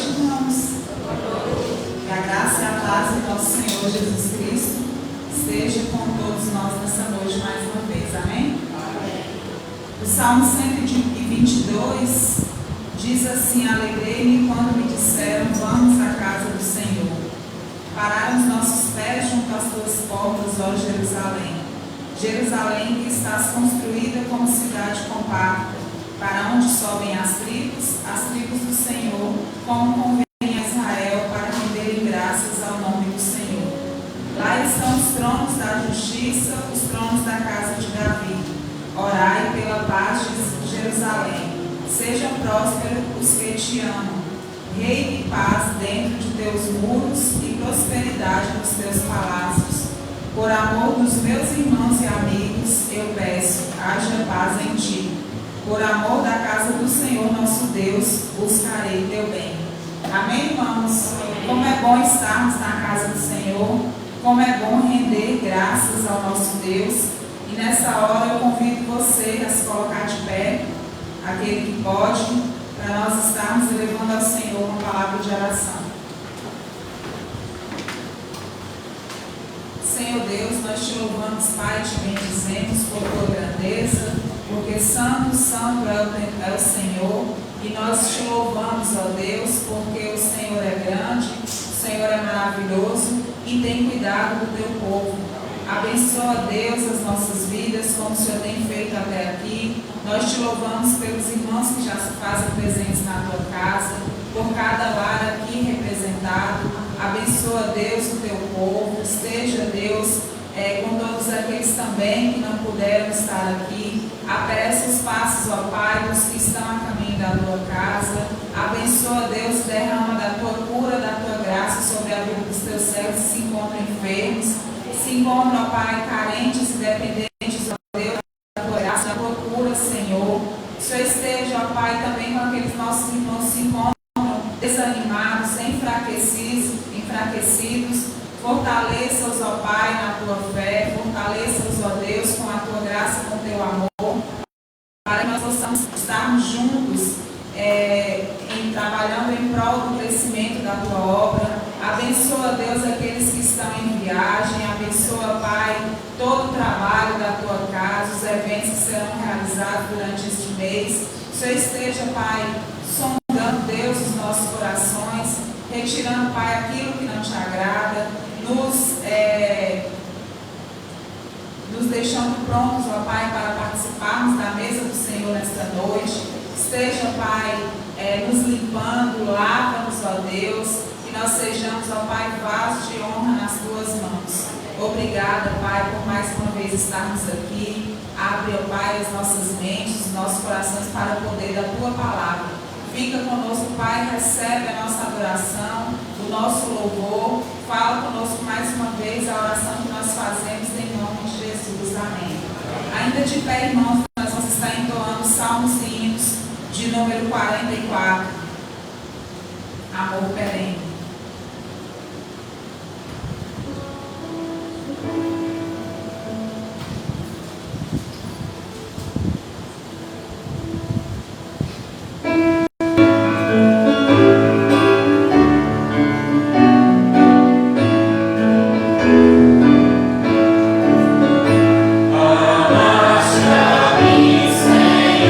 noite, irmãos. Que a graça e a paz do nosso Senhor Jesus Cristo esteja com todos nós nessa noite mais uma vez. Amém? O Salmo 122 diz assim: alegrei-me quando me disseram, vamos à casa do Senhor. Pararam os nossos pés junto às tuas portas, ó Jerusalém. Jerusalém que estás construída como cidade compacta, para onde sobem as tribos do Senhor, como convém a Israel, para renderem graças ao nome do Senhor. Lá estão os tronos da justiça, os tronos da casa de Davi. Orai pela paz de Jerusalém. Sejam prósperos os que te amam. Reine paz dentro de teus muros e prosperidade nos teus palácios. Por amor dos meus irmãos e amigos, eu peço, haja paz em ti. Por amor da casa do Senhor nosso Deus, buscarei teu bem. Amém, irmãos? Como é bom estarmos na casa do Senhor, como é bom render graças ao nosso Deus. E nessa hora eu convido você a se colocar de pé, aquele que pode, para nós estarmos elevando ao Senhor uma palavra de oração. Senhor Deus, nós te louvamos, Pai, te bendizemos por tua grandeza, porque santo, santo é o Senhor, e nós te louvamos, ó Deus, porque o Senhor é grande, o Senhor é maravilhoso e tem cuidado do teu povo. Abençoa, Deus, as nossas vidas, como o Senhor tem feito até aqui. Nós te louvamos pelos irmãos que já se fazem presentes na tua casa, por cada lar aqui representado. Abençoa, Deus, o teu povo. Esteja, Deus, com todos aqueles também que não puderam estar aqui. Apressa os passos, ó Pai, dos que estão a caminho da tua casa. Abençoa, Deus, derrama da tua cura, da tua graça sobre a vida dos teus servos que se encontram enfermos. Se encontram, ó Pai, carentes e dependentes, ó Deus, da tua graça, da tua cura, Senhor. Que o Senhor esteja, ó Pai, também com aqueles nossos irmãos que se encontram desanimados, enfraquecidos. Fortaleça-os, ó Pai, na tua fé. Fortaleça-os, ó Deus, com a tua graça, com o teu amor. Para que nós possamos estarmos juntos, trabalhando em prol do crescimento da tua obra. Abençoa, Deus, aqueles que estão em viagem. Abençoa, Pai, todo o trabalho da tua casa, os eventos que serão realizados durante este mês. Que o Senhor esteja, Pai, sondando, Deus, os nossos corações, retirando, Pai, aquilo que não te agrada, nos deixando prontos, ó Pai, para participarmos da mesa do Senhor nesta noite. Esteja, Pai, nos limpando, lava-nos, ó Deus, que nós sejamos, ó Pai, vasos de honra nas tuas mãos. Obrigada, Pai, por mais uma vez estarmos aqui. Abre, ó Pai, as nossas mentes, os nossos corações para o poder da tua palavra. Fica conosco, Pai, recebe a nossa adoração, o nosso louvor. Fala conosco mais uma vez a oração que nós fazemos em nome de Jesus. Amém. Ainda de pé, irmãos, nós vamos estar entoando salmos e hinos de número 44. Amor perene. Senhor,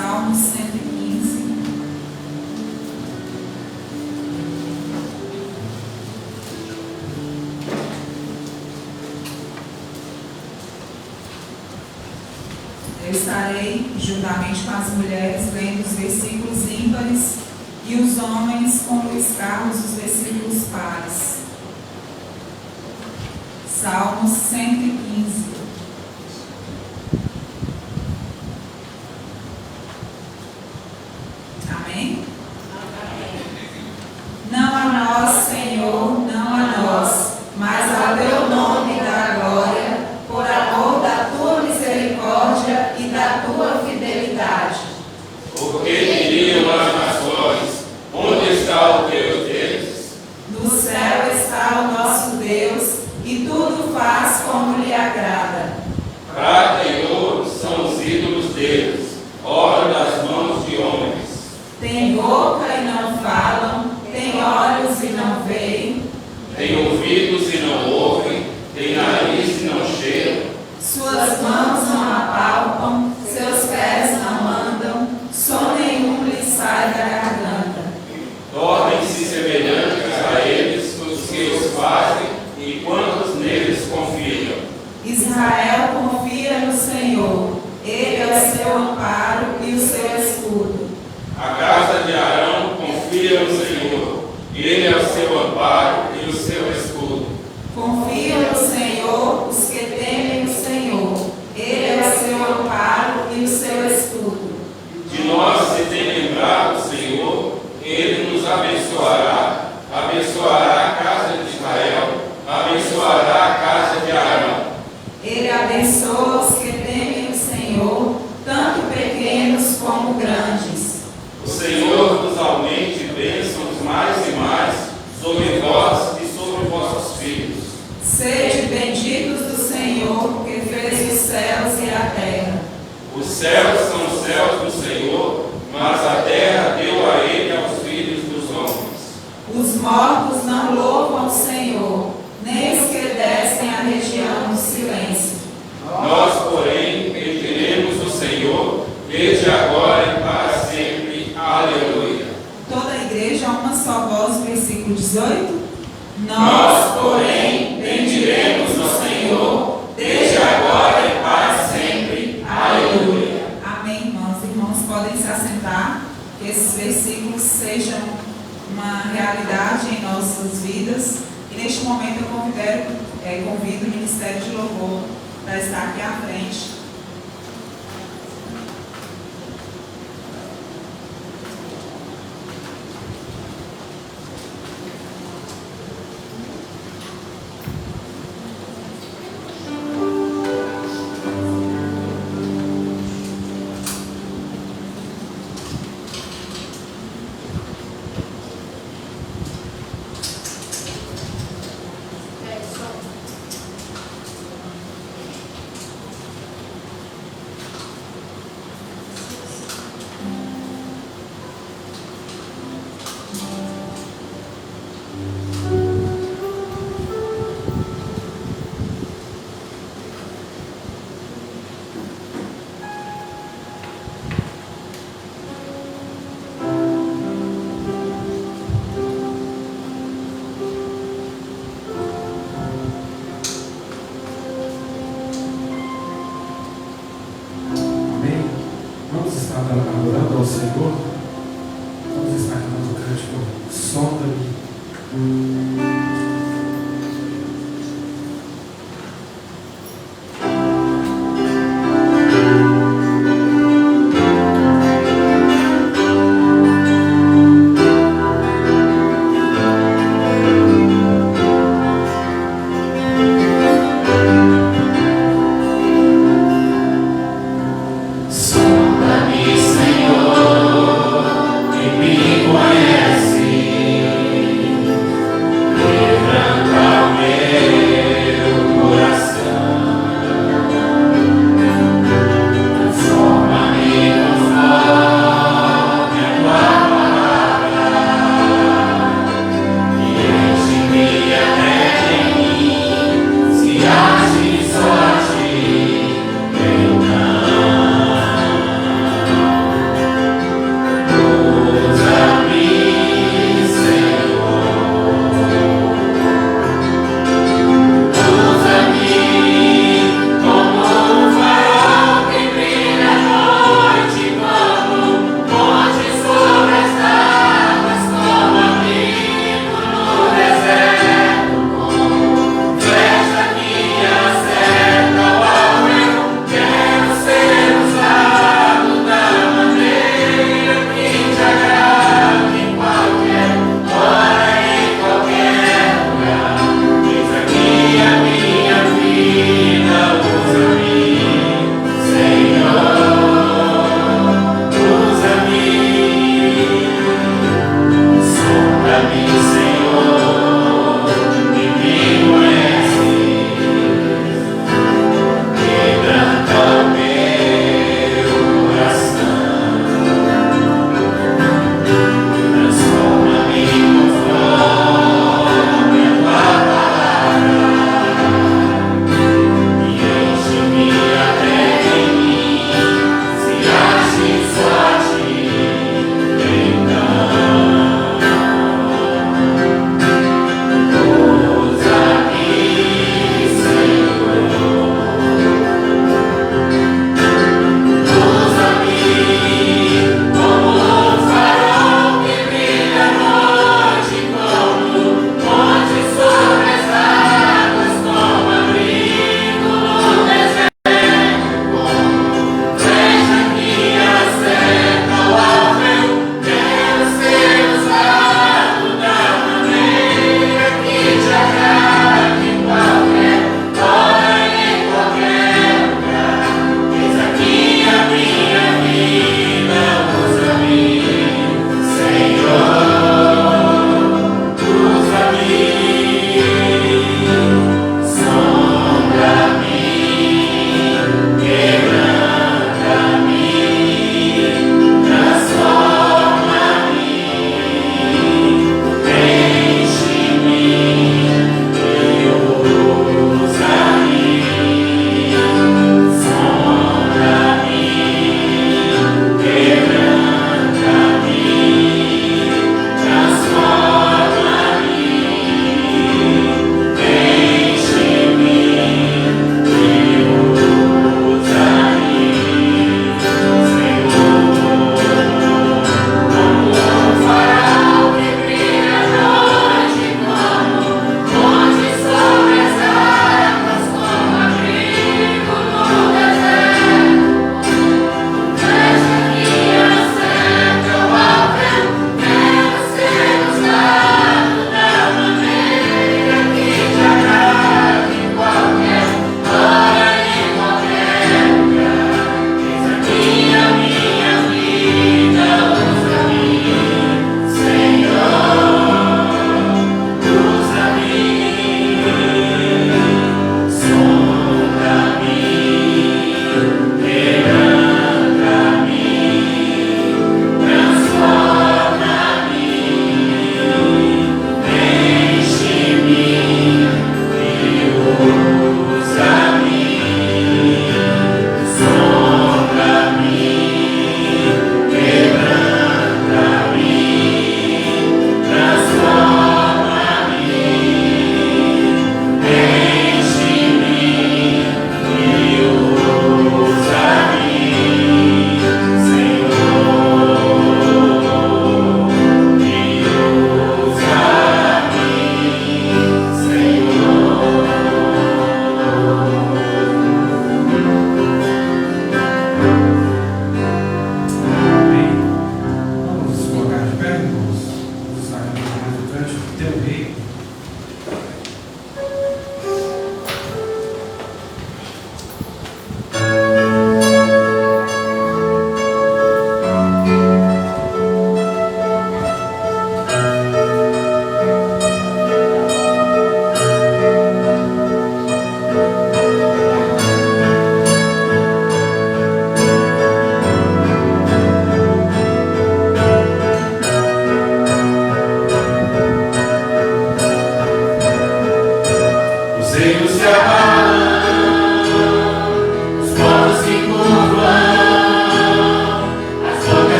Salmo 115. Eu estarei juntamente com as mulheres lendo os versículos ímpares e os homens com Luiz Carlos os versículos pares. Salmo 115. Amém? Não a nós, Senhor, não a nós, mas ao teu nome da glória, por amor da tua misericórdia e da tua fidelidade. Porque diriam as nações: onde está o Deus deles? No céu está o nosso Deus, e tudo faz como lhe agrada. Prata e ouro são os ídolos deles, obra das mãos de homens. Tem boca e não falam, tem olhos e não veem, Tem ouvidos e não ouvem, tem nariz e não cheiram. suas mãos não apalpam, seus pés não andam, som nenhum lhe sai da garganta. Tornem-se semelhantes a eles os que os fazem e quantos neles confiam. Israel confia no Senhor, ele é o seu amparo e o seu escudo. A casa de Arão confia no Senhor, ele é o seu amparo e o seu escudo. Confiam no Senhor os que temem o Senhor, ele é o seu amparo e o seu escudo. De nós se tem lembrado o Senhor, ele nos abençoará, abençoará a casa de Israel, abençoará a casa de Arão. Ele abençoa os que temem o Senhor, tanto pequenos como grandes. O Senhor nos aumente bênçãos mais e mais sobre vós e sobre vossos filhos. Sede benditos do Senhor, que fez os céus e a terra. Os céus são os céus do Senhor, mas a terra deu a ele aos filhos dos homens. Os mortos não louvam o Senhor, nem os que descem à região do silêncio. Nós, porém, bendiremos o Senhor, desde agora e para sempre. Aleluia. Toda a igreja, uma só voz, versículo 18. Nós, porém, bendiremos o Senhor, desde agora e para sempre. Aleluia. Amém, irmãos. Irmãos, podem se assentar, que esses versículos sejam uma realidade em nossas vidas. E neste momento eu convido o Ministério de Louvor para estar aqui à frente. Adorando ao Senhor, vamos estar cantando o cântico Sonda-me. Sonda-me, Senhor.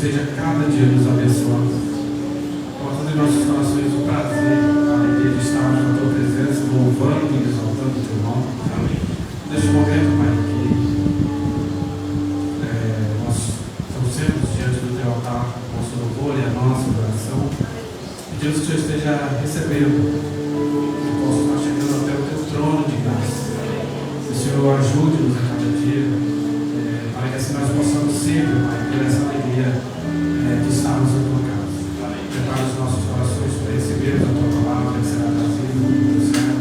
esteja cada dia nos abençoando. Colocando em nossos corações o prazer, a alegria de estarmos na tua presença, louvando e exaltando o teu nome. Neste momento, Pai, que nós estamos sempre diante do teu altar, nosso louvor e a nossa adoração. Pedimos que o Senhor esteja recebendo, que possa estar chegando até o teu trono de graça. Que o Senhor ajude-nos a cada dia, para que assim nós possamos sempre, Pai, ter essa alegria de estarmos na tua casa. Prepara os nossos corações para receber a tua palavra que será trazida do céu.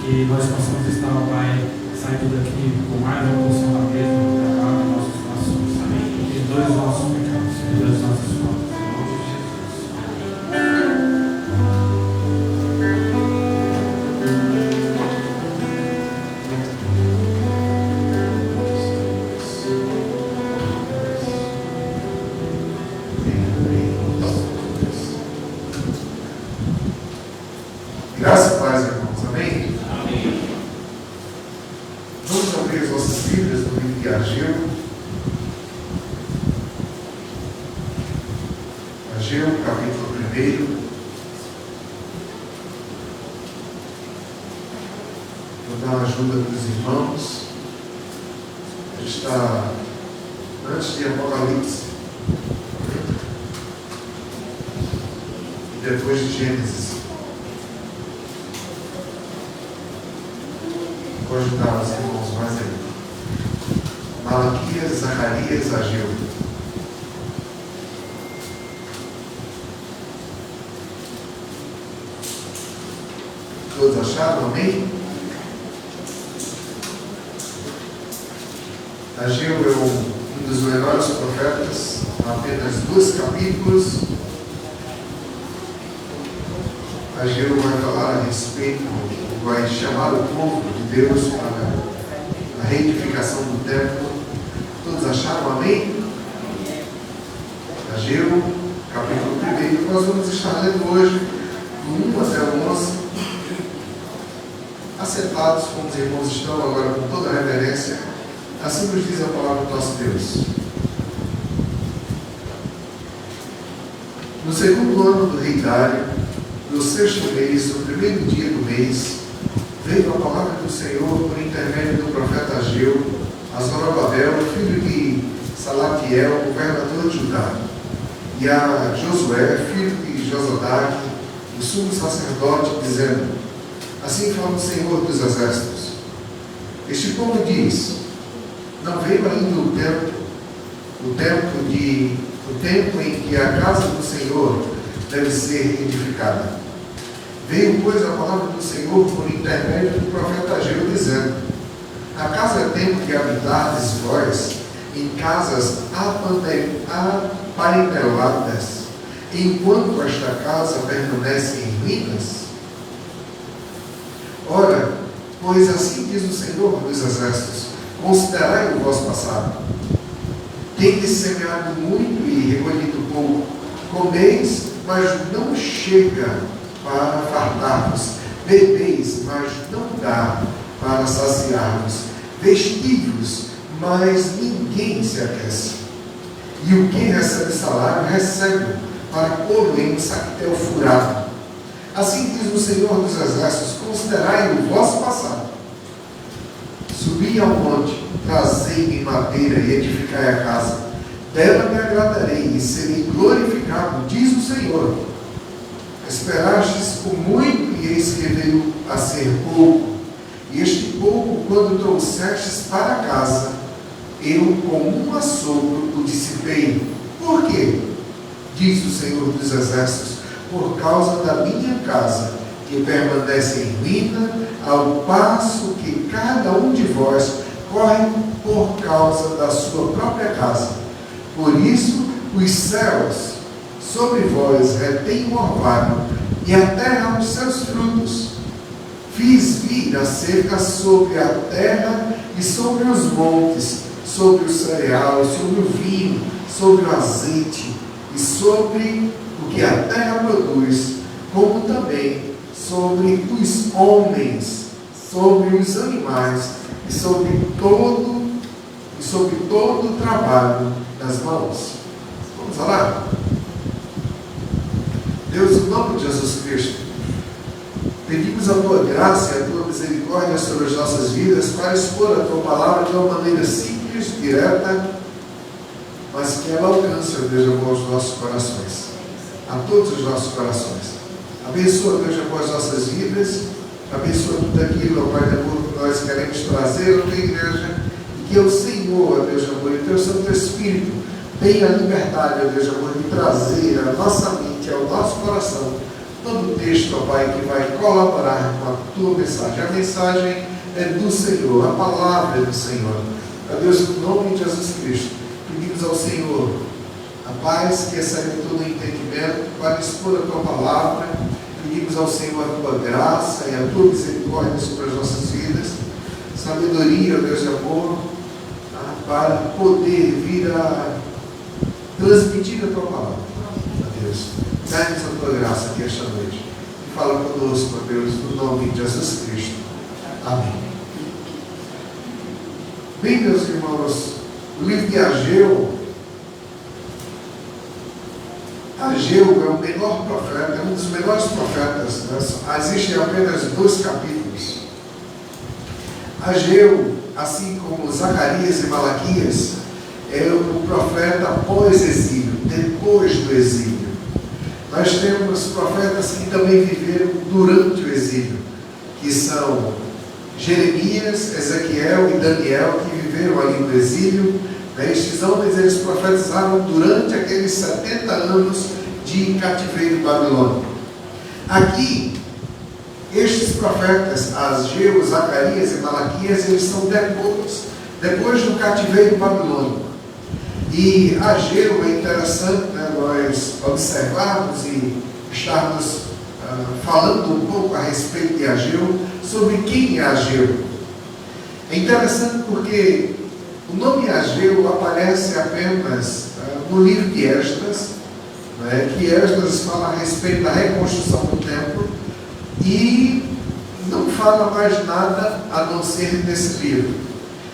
Que nós possamos estar, Pai, saindo daqui com mais uma porção da mesma preparada em nossos corações. Perdoe os nossos pecados, perdoe as nossas faltas. Em nome de Jesus. Graça e paz, irmãos. Amém? Amém. Vamos abrir as nossas Bíblias no livro de Ageu. Ageu, capítulo 1. Vou dar uma ajuda dos irmãos. A gente está antes de Apocalipse e depois de Gênesis. Vou ajudar os irmãos mais aí. Malaquias, Zacarias, Ageu. Todos acharam? Amém? Ageu é um dos melhores profetas, apenas 2 capítulos. Ageu vai falar a respeito, vai chamar o povo de Deus para a reedificação do templo. Todos acharam? Amém? Ageu, capítulo 1. Nós vamos estar lendo hoje do 1 até o 11, assentados como os irmãos estão agora com toda a reverência. Assim nos diz a palavra do nosso Deus. No segundo ano do rei Dário, no 6º mês, no 1º dia do mês, veio a palavra do Senhor por intermédio do profeta Ageu a Zorobabel, filho de Salatiel, governador de Judá, e a Josué, filho de Josadaque, o sumo sacerdote, dizendo: assim fala o Senhor dos exércitos. Este povo diz: não veio ainda o tempo em que a casa do Senhor deve ser edificada. Veio, pois, a palavra do Senhor por intermédio do profeta Ageu, dizendo: acaso é tempo de habitardes vós em casas aparelhadas, enquanto esta casa permanece em ruínas? Ora, pois assim diz o Senhor dos exércitos: considerai o vosso passado. Tendes semeado muito e recolhido pouco. Comeis, mas não chega para fartar-vos. Bebeis, mas não dá para saciar-vos. Vestivos, mas ninguém se aquece. E o que recebe salário, recebe para pô-lo em um saquetel furado. Assim diz o Senhor dos exércitos: considerai o vosso passado. Subi ao monte, trazei-me madeira e edificai a casa. Dela me agradarei e serei glorificado, diz o Senhor. Esperastes por muito, e eis que veio a ser pouco. E este pouco, quando trouxestes para casa, eu com um assopro o dissipei. Por quê? Diz o Senhor dos exércitos: por causa da minha casa, que permanece em ruína, ao passo que cada um de vós corre por causa da sua própria casa. Por isso, os céus sobre vós retêm o orvalho, e a terra os seus frutos. Fiz vir a seca sobre a terra e sobre os montes, sobre o cereal, sobre o vinho, sobre o azeite, e sobre o que a terra produz, como também sobre os homens, sobre os animais e sobre todo o trabalho das mãos. Vamos orar? Deus, em nome de Jesus Cristo, pedimos a Tua graça e a Tua misericórdia sobre as nossas vidas para expor a Tua palavra de uma maneira simples, direta, mas que ela alcance, ó Deus, aos nossos corações, a todos os nossos corações. Abençoa, Deus, as nossas vidas, abençoa tudo aquilo, ó Pai de amor, que nós queremos trazer à Tua igreja, e que o Senhor, ó Deus de amor, e o Teu Santo Espírito tenha a liberdade, ó Deus de amor, de trazer à nossa mente, ao nosso coração, todo o texto, ó Pai, que vai colaborar com a Tua mensagem. A mensagem é do Senhor, a palavra é do Senhor. Ó Deus, em nome de Jesus Cristo, pedimos ao Senhor a paz que excede todo o entendimento para expor a Tua palavra. Pedimos ao Senhor a Tua graça e a Tua misericórdia sobre as nossas vidas, sabedoria, ó Deus de amor, para poder vir a transmitir a Tua palavra. Ó Deus, dá-nos a Tua graça aqui esta noite e fala conosco, ó Deus, no nome de Jesus Cristo. Amém. Bem, meus irmãos, o livro de Ageu é o menor profeta, é um dos menores profetas, né? Existem apenas 2 capítulos. Ageu, assim como Zacarias e Malaquias, é o profeta pós-exílio, depois do exílio. Nós temos profetas que também viveram durante o exílio, que são Jeremias, Ezequiel e Daniel, que viveram ali no exílio. Estes homens, eles profetizaram durante aqueles 70 anos de cativeiro babilônico. Aqui, estes profetas, Ageu, Zacarias e Malaquias, eles são depois do cativeiro babilônico. E Ageu é interessante, né, nós observarmos e estarmos falando um pouco a respeito de Ageu, sobre quem é Ageu. É interessante porque o nome Ageu aparece apenas no livro de Esdras, né, que Esdras fala a respeito da reconstrução do templo, e não fala mais nada a não ser desse livro.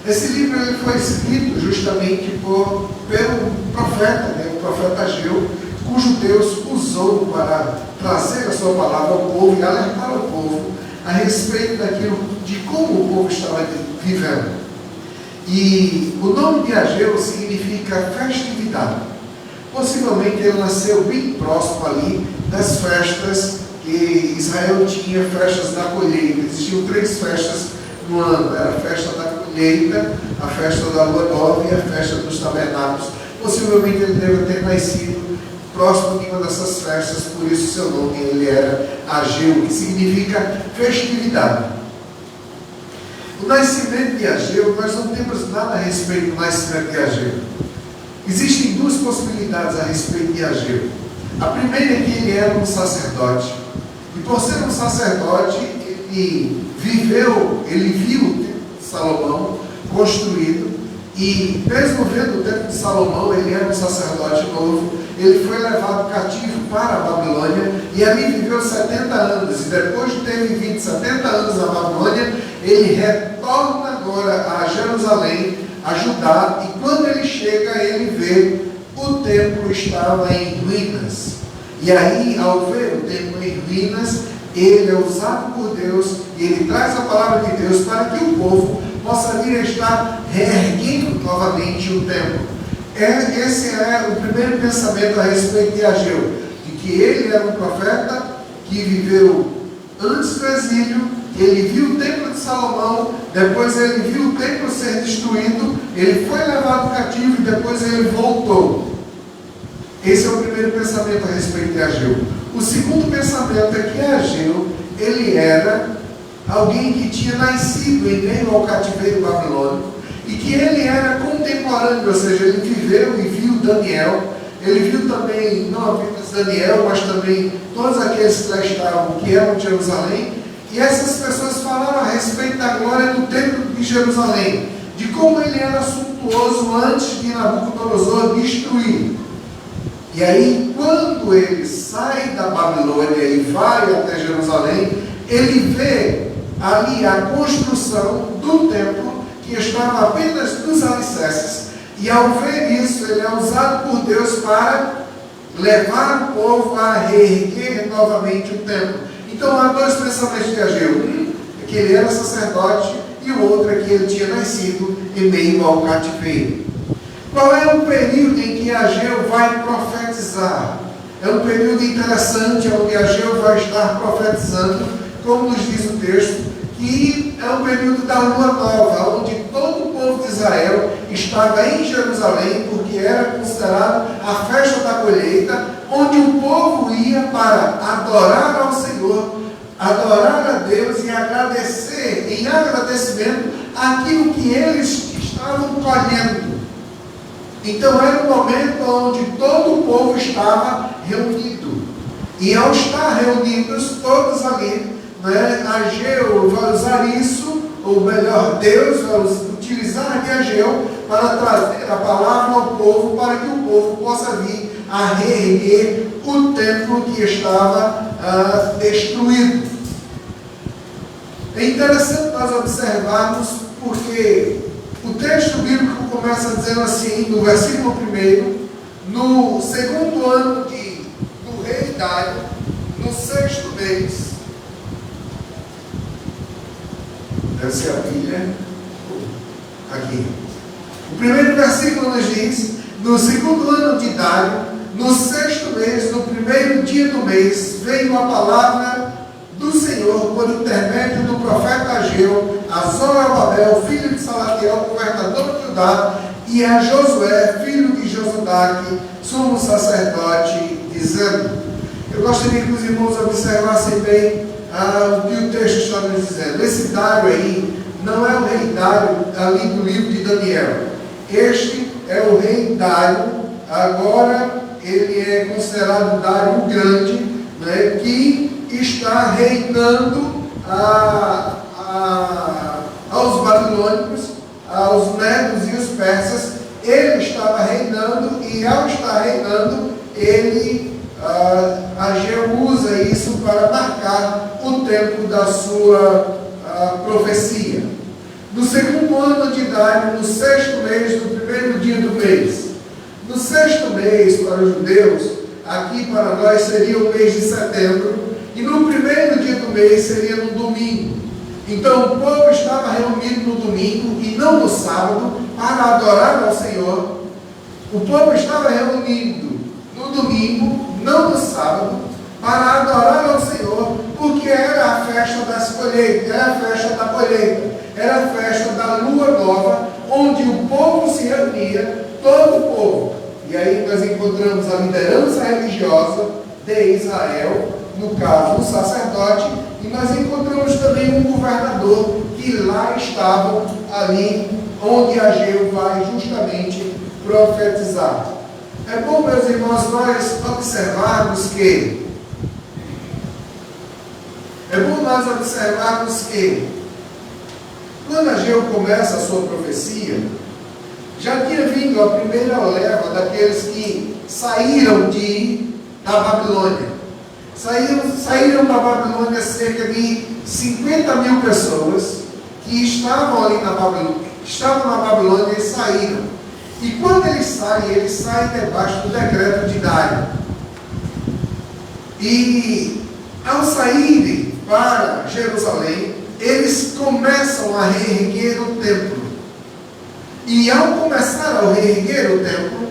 Esse livro ele foi escrito justamente pelo profeta, né, o profeta Ageu, cujo Deus usou para trazer a sua palavra ao povo e alertar o povo a respeito daquilo, de como o povo estava vivendo. E o nome de Ageu significa festividade. Possivelmente ele nasceu bem próximo ali das festas que Israel tinha, festas da colheita. Existiam 3 festas no ano: era a festa da colheita, a festa da lua nova e a festa dos tabernáculos. Possivelmente ele deve ter nascido próximo de uma dessas festas, por isso seu nome ele era Ageu, que significa festividade. O nascimento de Ageu, nós não temos nada a respeito do nascimento de Ageu. Existem 2 possibilidades a respeito de Ageu. A primeira é que ele era um sacerdote, e por ser um sacerdote, ele viu o templo de Salomão construído, e mesmo vendo o templo de Salomão, ele era um sacerdote novo. Ele foi levado cativo para a Babilônia e ali viveu 70 anos. E depois de ter vivido 70 anos na Babilônia, ele retorna agora a Jerusalém, a Judá. E quando ele chega, ele vê o templo estava em ruínas. E aí, ao ver o templo em ruínas, ele é usado por Deus e ele traz a palavra de Deus para que o povo possa vir a estar reerguendo novamente o templo. Esse é o primeiro pensamento a respeito de Ageu, de que ele era um profeta que viveu antes do exílio. Ele viu o templo de Salomão, depois ele viu o templo ser destruído, ele foi levado cativo e depois ele voltou. Esse é o primeiro pensamento a respeito de Ageu. O segundo pensamento é que Ageu, ele era alguém que tinha nascido em meio ao cativeiro babilônico, e que ele era contemporâneo, ou seja, ele viveu e viu Daniel. Ele viu também, não apenas Daniel, mas também todos aqueles que lá estavam, que eram de Jerusalém. E essas pessoas falaram a respeito da glória do templo de Jerusalém, de como ele era suntuoso antes de Nabucodonosor destruir. E aí, quando ele sai da Babilônia e vai até Jerusalém, ele vê ali a construção do templo, que estava apenas nos alicerces, E ao ver isso, ele é usado por Deus para levar o povo a reerguer novamente o templo. Então há dois pensamentos de Ageu. Um é que ele era sacerdote e o outro é que ele tinha nascido em meio ao cativeiro. Qual é o período em que Ageu vai profetizar? É um período interessante onde Ageu vai estar profetizando, como nos diz o texto, que é um período da lua nova, onde todo o povo de Israel estava em Jerusalém, porque era considerado a festa da colheita, onde o povo ia para adorar ao Senhor, adorar a Deus e agradecer, em agradecimento, aquilo que eles estavam colhendo. Então era um momento onde todo o povo estava reunido. E ao estar reunidos, todos ali, Ageu vai usar isso, ou melhor, Deus vai utilizar de Ageu para trazer a palavra ao povo, para que o povo possa vir a reerguer o templo que estava destruído. É interessante nós observarmos, porque o texto bíblico começa dizendo assim, no versículo 1, no segundo ano do rei Dário, no 6º mês. Deve ser a Bíblia. Aqui. O primeiro versículo nos diz: no segundo ano de Dário, no 6º mês, no primeiro dia do mês, veio a palavra do Senhor por intermédio do profeta Ageu a Zorobabel, filho de Salatiel, governador de Judá, e a Josué, filho de Josudaque, sumo sacerdote, dizendo. Eu gostaria que os irmãos observassem bem o que o texto está nos dizendo. Esse Dário aí não é o rei Dário ali do livro de Daniel. Este é o rei Dário. Agora ele é considerado Dário o Grande, né, que está reinando aos babilônicos, aos medos e os persas. Ele estava reinando, e ao estar reinando, Ageu usa isso para marcar o tempo da sua profecia. No segundo ano de Dário, no 6º mês, no primeiro dia do mês. No 6º mês, para os judeus, aqui para nós seria o mês de setembro, e no primeiro dia do mês seria no domingo. Então o povo estava reunido no domingo e não no sábado para adorar ao Senhor. O povo estava reunido no domingo, não no sábado, para adorar ao Senhor, porque era a festa das colheitas, era a festa da colheita, era a festa da lua nova, onde o povo se reunia, todo o povo. E aí nós encontramos a liderança religiosa de Israel, no caso o sacerdote, e nós encontramos também um governador, que lá estavam ali, onde Ageu vai justamente profetizar. É bom, meus irmãos, nós observarmos que quando Ageu começa a sua profecia, já tinha vindo a primeira leva daqueles que saíram da Babilônia. Saíram da Babilônia cerca de 50 mil pessoas que estavam ali na Babilônia e saíram. E quando eles saem debaixo do decreto de Dário. E ao saírem para Jerusalém, eles começam a reerguer o templo. E ao começar a reerguer o templo,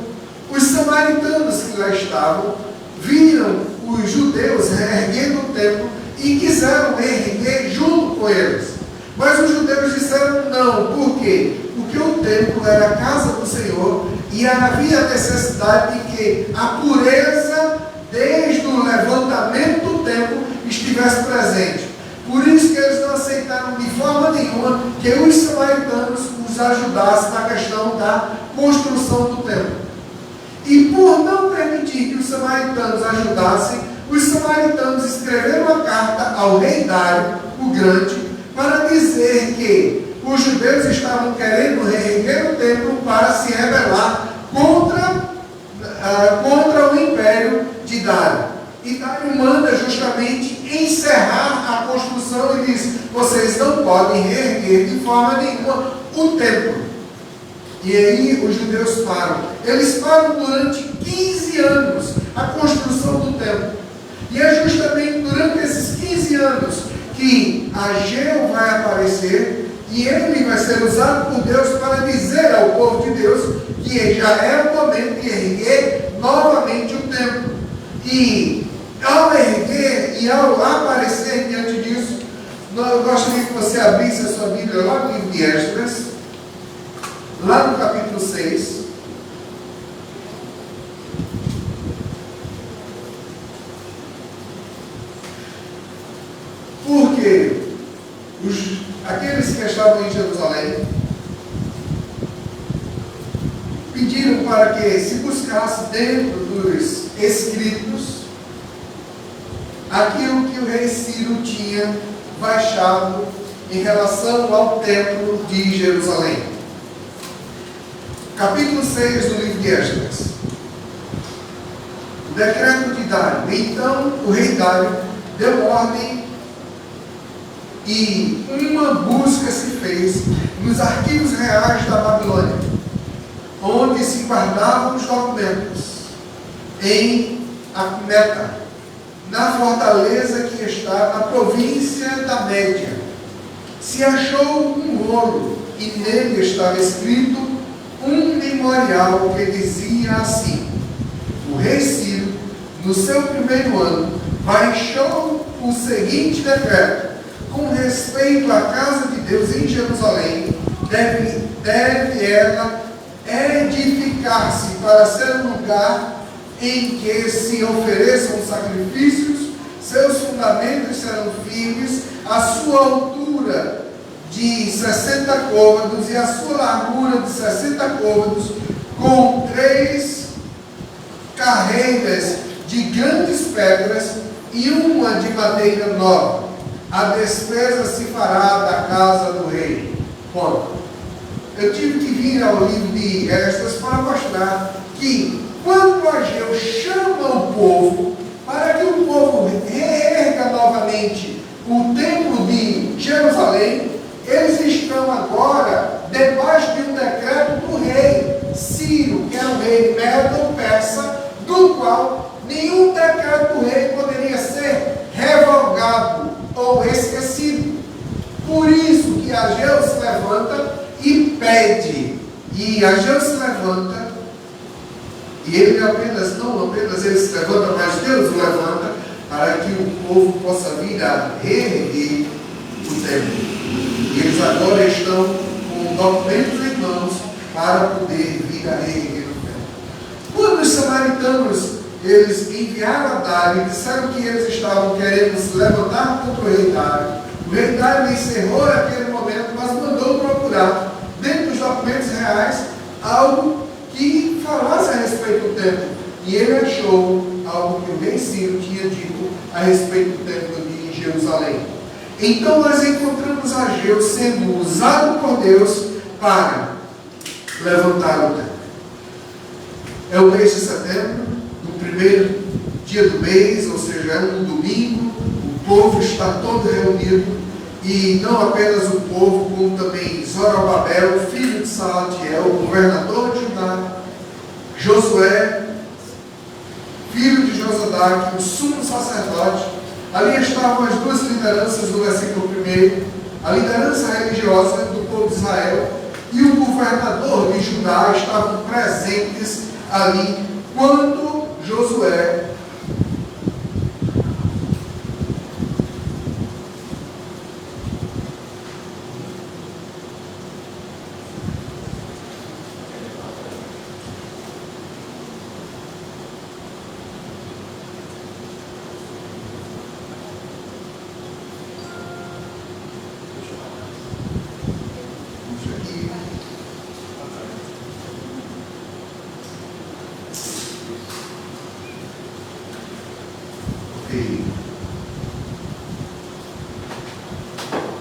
os samaritanos que lá estavam viram os judeus reerguendo o templo e quiseram reerguer junto com eles. Mas os judeus disseram não. Por quê? Porque o templo era a casa do Senhor e havia a necessidade de que a pureza, desde o levantamento do templo, estivesse presente. Por isso que eles não aceitaram de forma nenhuma que os samaritanos os ajudassem na questão da construção do templo. E por não permitir que os samaritanos ajudassem, os samaritanos escreveram uma carta ao rei Dário, o Grande, para dizer que os judeus estavam querendo reerguer o templo para se rebelar contra o império de Dário. E Dário manda justamente encerrar a construção e diz: vocês não podem reerguer de forma nenhuma o templo. E aí os judeus param. Eles param durante 15 anos a construção do templo. E é justamente durante esses 15 anos que Ageu vai aparecer e ele vai ser usado por Deus para dizer ao povo de Deus que já é o momento de erguer novamente o templo. E ao erguer e ao aparecer diante disso, eu gostaria que você abrisse a sua Bíblia lá no livro de Esdras, lá no capítulo 6. Porque aqueles que estavam em Jerusalém pediram para que se buscasse dentro dos escritos aquilo que o rei Ciro tinha baixado em relação ao templo de Jerusalém. Capítulo 6 do livro de Esdras. O decreto de Dário. Então o rei Dário deu ordem e uma busca se fez nos arquivos reais da Babilônia, onde se guardavam os documentos, em Acmeta, na fortaleza que está na província da Média. Se achou um rolo e nele estava escrito um memorial que dizia assim: o rei Ciro, no seu primeiro ano, baixou o seguinte decreto: com respeito à casa de Deus em Jerusalém, deve ela edificar-se para ser um lugar em que se ofereçam sacrifícios, seus fundamentos serão firmes, a sua altura de 60 côvados e a sua largura de 60 côvados, com 3 carreiras de grandes pedras e uma de madeira nova. A despesa se fará da casa do rei. Ponto. Eu tive que vir ao livro de Esdras para mostrar que quando Ageu chama o povo para que o povo reerga novamente o templo de Jerusalém, eles estão agora debaixo de um decreto do rei Ciro, que era um rei medo-persa, do qual nenhum decreto do rei poderia ser revogado ou esquecido. Por isso que Ageu se levanta e pede. E Ageu se levanta, e ele não apenas ele se levanta, mas Deus o levanta para que o povo possa vir a reerguer o templo. E eles agora estão com documentos em mãos para poder vir a reerguer o templo. Quando os samaritanos eles enviaram a Dário e disseram que eles estavam querendo se levantar contra o rei Dário, o rei Dário encerrou naquele momento, mas mandou procurar dentro dos documentos reais algo que falasse a respeito do templo. E ele achou algo que o rei Ciro tinha dito a respeito do templo de Jerusalém. Então nós encontramos Ageu sendo usado por Deus para levantar o templo. É o mês de setembro, no primeiro dia do mês, ou seja, é um domingo, o povo está todo reunido. E não apenas o povo, como também Zorobabel, filho de Salatiel, governador de Judá, Josué, filho de Josadaque, o sumo sacerdote. Ali estavam as duas lideranças do versículo 1, a liderança religiosa do povo de Israel e o governador de Judá estavam presentes ali quando Josué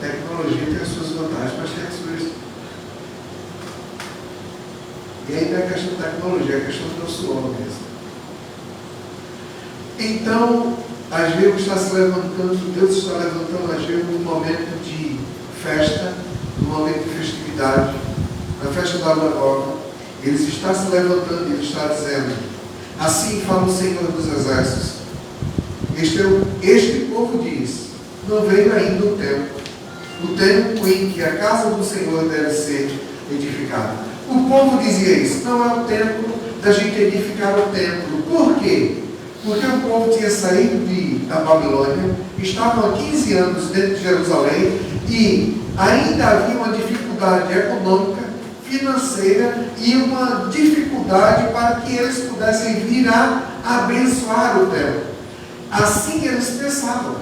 tecnologia tem as suas vantagens, mas tem as suas. E aí não é questão de tecnologia, é questão do suor mesmo. Então, Ageu está se levantando, Deus está levantando Ageu num momento de festa, num momento de festividade, na festa da Lua Nova. Ele está se levantando e ele está dizendo: assim fala o Senhor dos Exércitos. Este povo diz: não veio ainda o tempo em que a casa do Senhor deve ser edificada. O povo dizia isso: não é o tempo da gente edificar o templo. Por quê? Porque o povo tinha saído da Babilônia, estavam há 15 anos dentro de Jerusalém e ainda havia uma dificuldade econômica, financeira e uma dificuldade para que eles pudessem vir a abençoar o templo. Assim eles pensavam.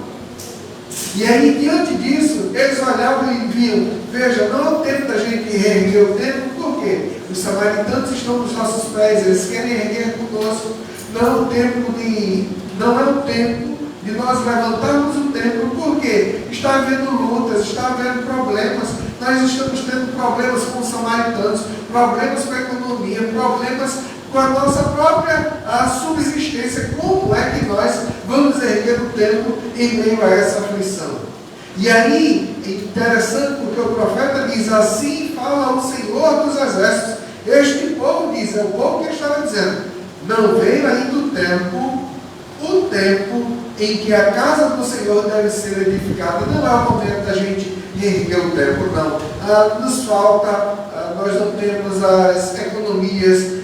E aí, diante disso, eles olhavam e viam: veja, não é o tempo da gente reerguer o templo. Por quê? Os samaritanos estão nos nossos pés, eles querem erguer conosco. Não é o tempo de nós levantarmos o templo. Por quê? Está havendo lutas, está havendo problemas. Nós estamos tendo problemas com os samaritanos, problemas com a economia, problemas com a nossa própria subsistência. Como é que nós vamos erguer o templo em meio a essa aflição? E aí, é interessante porque o profeta diz: assim fala o Senhor dos Exércitos. Este povo diz, é o povo que estava dizendo: não veio ainda o tempo em que a casa do Senhor deve ser edificada. Não é o momento da gente reerguer o templo, não. Nos falta, nós não temos as economias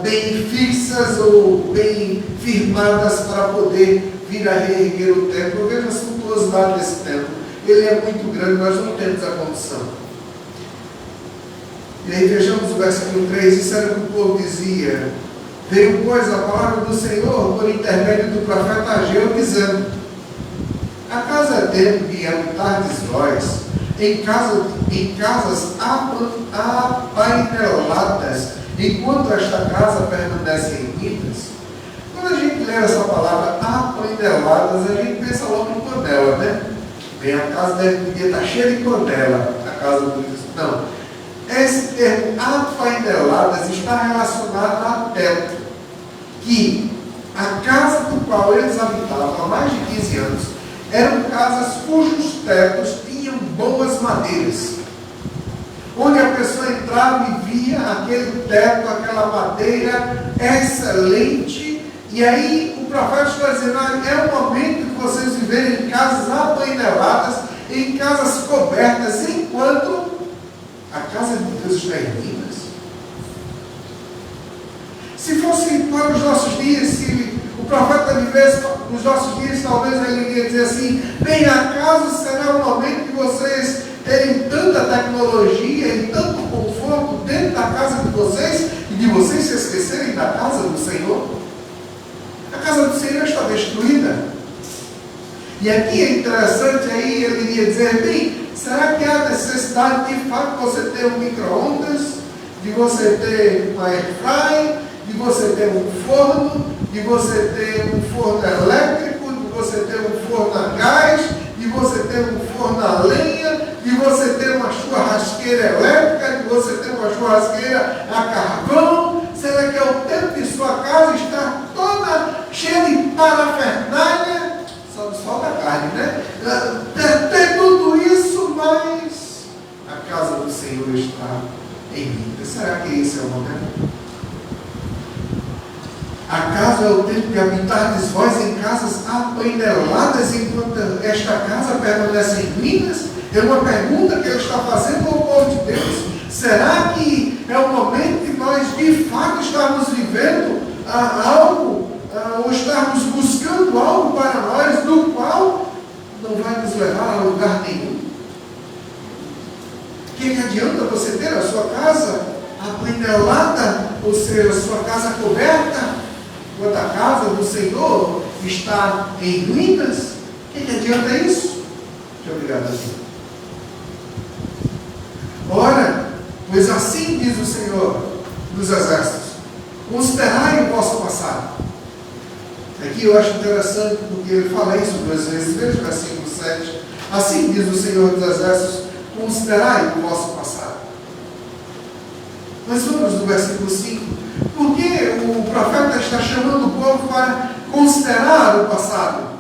bem fixas ou bem firmadas para poder vir a reerguer o templo. Veja a suntuosidade desse templo. Ele é muito grande, nós não temos a condição. E aí vejamos o versículo 3, isso era o que o povo dizia: veio, pois, a palavra do Senhor por intermédio do profeta Ageu, dizendo: acaso é tempo de habitardes vós em casas apaineladas, enquanto esta casa permanece em ruínas? Quando a gente lê essa palavra apaineladas, a gente pensa logo em panela, né? Bem, a casa devia estar cheia de panela, a casa do... Não. Esse termo apaineladas está relacionado a teto, que a casa do qual eles habitavam há mais de 15 anos eram casas cujos tetos tinham boas madeiras, onde a pessoa entrava e via aquele teto, aquela madeira excelente. E aí o profeta está dizendo: é o momento de vocês viverem em casas apaineladas, em casas cobertas, enquanto a casa de Deus está em ruínas. Se fosse para os nossos dias, se o profeta vivesse nos nossos dias, talvez ele iria dizer assim: bem, acaso será o momento de vocês terem tanta tecnologia e tanto conforto dentro da casa de vocês e de vocês se esquecerem da casa do Senhor? A casa do Senhor está destruída. E aqui é interessante, aí ele iria dizer: bem, será que há necessidade de fato de você ter um micro-ondas, de você ter uma airfryer, de você ter um forno, de você ter um forno elétrico, de você ter um forno a gás, de você ter um forno a lenha, de você ter uma churrasqueira elétrica, de você ter uma churrasqueira a carvão? Será que é o tempo de sua casa estar toda cheia de parafernália? Só nos falta carne, né? Tem tudo isso, mas a casa do Senhor está em vida. Será que esse é o momento? Acaso é o tempo de habitardes vós em casas apaineladas, enquanto esta casa permanece em ruínas? É uma pergunta que ele está fazendo ao povo de Deus. Será que é o momento de nós de fato estarmos vivendo algo, ou estarmos buscando algo para nós, do qual não vai nos levar a lugar nenhum? O que adianta você ter a sua casa apainelada, ou seja, a sua casa coberta, quando a casa do Senhor está em ruínas? O que adianta isso? Muito obrigado, Senhor. Ora, pois assim diz o Senhor dos Exércitos: considerai o vosso passado. Aqui eu acho interessante porque ele fala isso duas vezes. Veja o versículo 7. Assim diz o Senhor dos Exércitos: considerai o vosso passado. Mas vamos no versículo 5. Por que o profeta está chamando o povo para considerar o passado?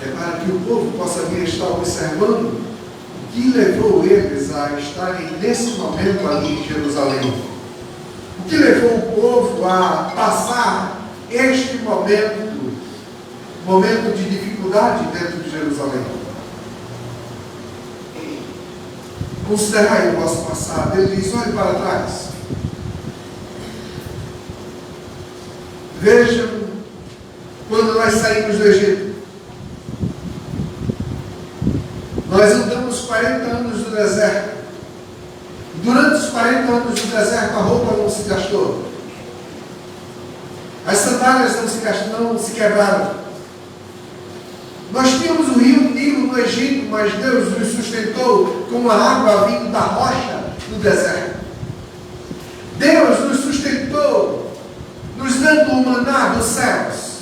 É para que o povo possa vir estar observando o que levou eles a estarem nesse momento ali em Jerusalém. o que levou o povo a passar este momento de dificuldade dentro de Jerusalém. Considerai o vosso passado. Ele diz: olhe para trás. Vejam quando nós saímos do Egito. Nós andamos 40 anos no deserto. Durante os 40 anos do deserto, a roupa não se gastou. As sandálias não se quebraram. Nós tínhamos o rio Nilo no Egito, mas Deus nos sustentou com a água vindo da rocha no deserto. Deus nos sustentou, nos dando o maná dos céus.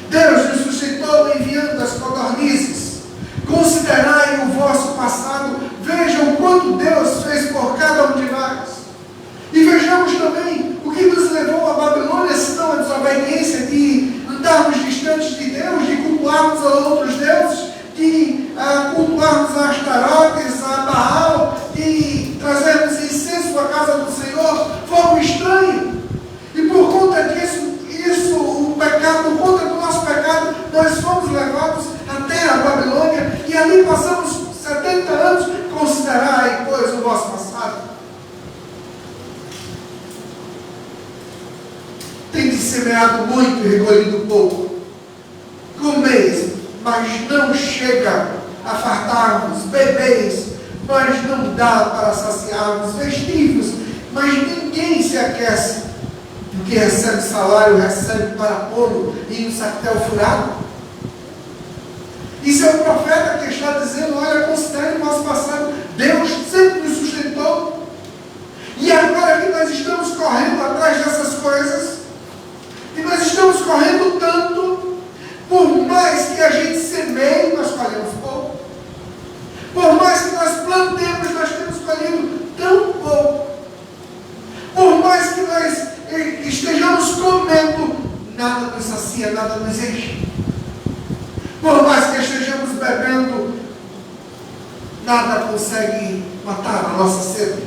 Deus nos sustentou enviando as codornizes. Considerai o vosso passado. Vejam quanto Deus fez por cada um de nós. E vejamos também o que nos levou à Babilônia, senão a desobediência de andarmos distantes de Deus, de cultuarmos a outros deuses, de cultuarmos a Astarotes, a Baal, de trazermos incenso à casa do Senhor. Fogo estranho. E por conta disso, o pecado, por conta do nosso pecado, nós fomos levados até a Babilônia e ali passamos 70 anos. Considerai, pois, o vosso passado. Tem semeado muito e recolhido pouco. Comeis, mas não chega a fartarmos. Bebeis, mas não dá para saciarmos. Vestíveis, mas ninguém se aquece. O que recebe salário, recebe para pô-lo em um sactel furado. Isso é o profeta que está dizendo: olha, considere o nosso passado. Deus sempre nos sustentou. E agora que nós estamos correndo atrás dessas coisas, e nós estamos correndo tanto, por mais que a gente semeie, nós colhemos pouco. Por mais que nós plantemos, nós temos colhido tão pouco. Por mais que nós estejamos comendo, nada nos sacia, nada nos enche. Por mais que estejamos bebendo, nada consegue matar a nossa sede.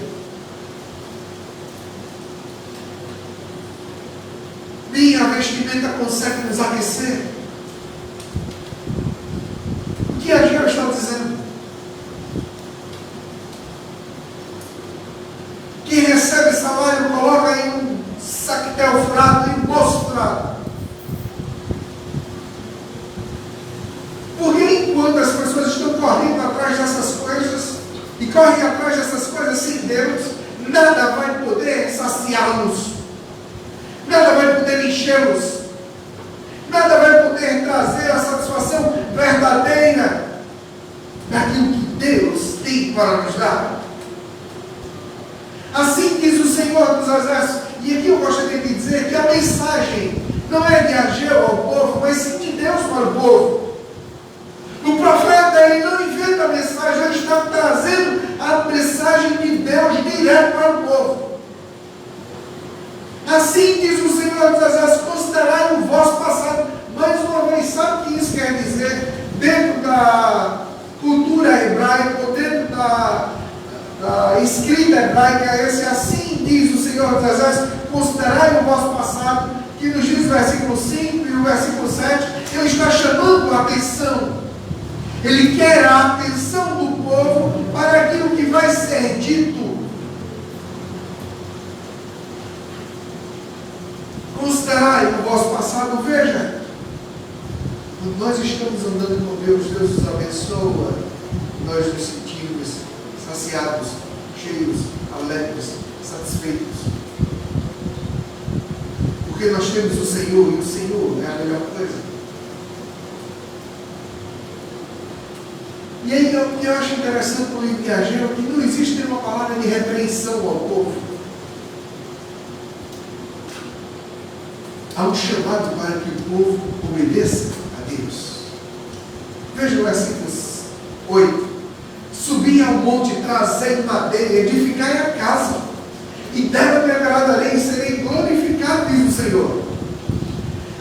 Nem a vestimenta consegue nos aquecer. O que Ageu está dizendo? Quem recebe salário coloca em um sactel furado, em um bolso furado. Porque enquanto as pessoas estão correndo atrás dessas coisas, e correm atrás dessas coisas sem Deus, nada vai poder saciá-los. Nada vai poder enchê-los. Nada vai poder trazer a satisfação verdadeira daquilo que Deus tem para nos dar. Assim diz o Senhor dos Exércitos. E aqui eu gostaria de dizer que a mensagem não é de Ageu ao povo, mas sim de Deus para o povo. O profeta, ele não inventa a mensagem, ele está trazendo a mensagem de Deus direto para o povo. Assim diz o Senhor dos Exércitos: considerai o vosso passado. Mais uma vez, sabe o que isso quer dizer? Dentro da cultura hebraica, ou dentro da escrita hebraica, esse assim diz o Senhor dos Exércitos: considerai o vosso passado, que nos diz o versículo 5 e o versículo 7, ele está chamando a atenção. Ele quer a atenção do povo para aquilo que vai ser dito. Considerai o vosso passado. Veja, quando nós estamos andando com Deus, Deus nos abençoa, nós nos sentimos saciados, cheios, alegres, satisfeitos. Porque nós temos o Senhor, e o Senhor é a melhor coisa. E aí eu acho interessante no livro de Ageu que não existe nenhuma palavra de repreensão ao povo. Há um chamado para que o povo obedeça a Deus. Veja o versículo 8. Subi ao monte, trazei madeira, edificai a casa, e dela me agradarei e serei glorificado, diz o Senhor.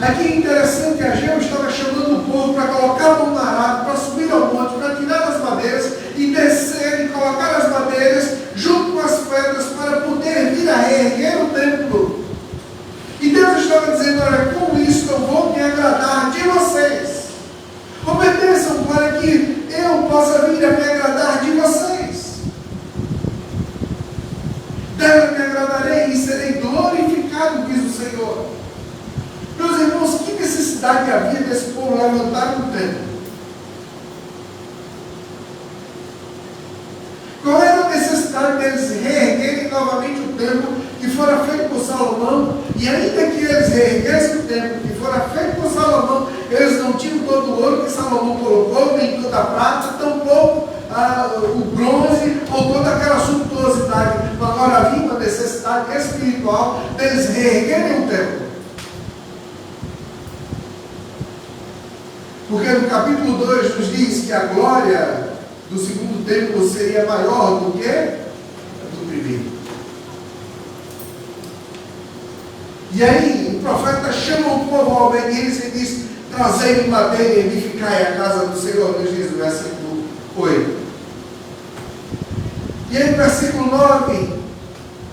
Aqui é interessante que Ageu estava chamando o povo para colocar a mão na arado, para subir ao monte, para tirar as madeiras e descer e colocar as madeiras junto com as pedras para poder vir a reerguer necessidade deles reerguerem novamente o templo que fora feito por Salomão, e ainda que eles reerguessem o templo que fora feito por Salomão, eles não tinham todo o ouro que Salomão colocou, nem toda a prata, tampouco o bronze ou toda aquela suntuosidade. Agora havia uma necessidade espiritual deles reerguerem o templo. Porque no capítulo 2 nos diz que a glória do segundo templo seria maior do que a do primeiro. E aí o profeta chama o povo à obediência e diz: trazei madeira e edificai a casa do Senhor, nos diz o versículo 8. E aí no versículo 9,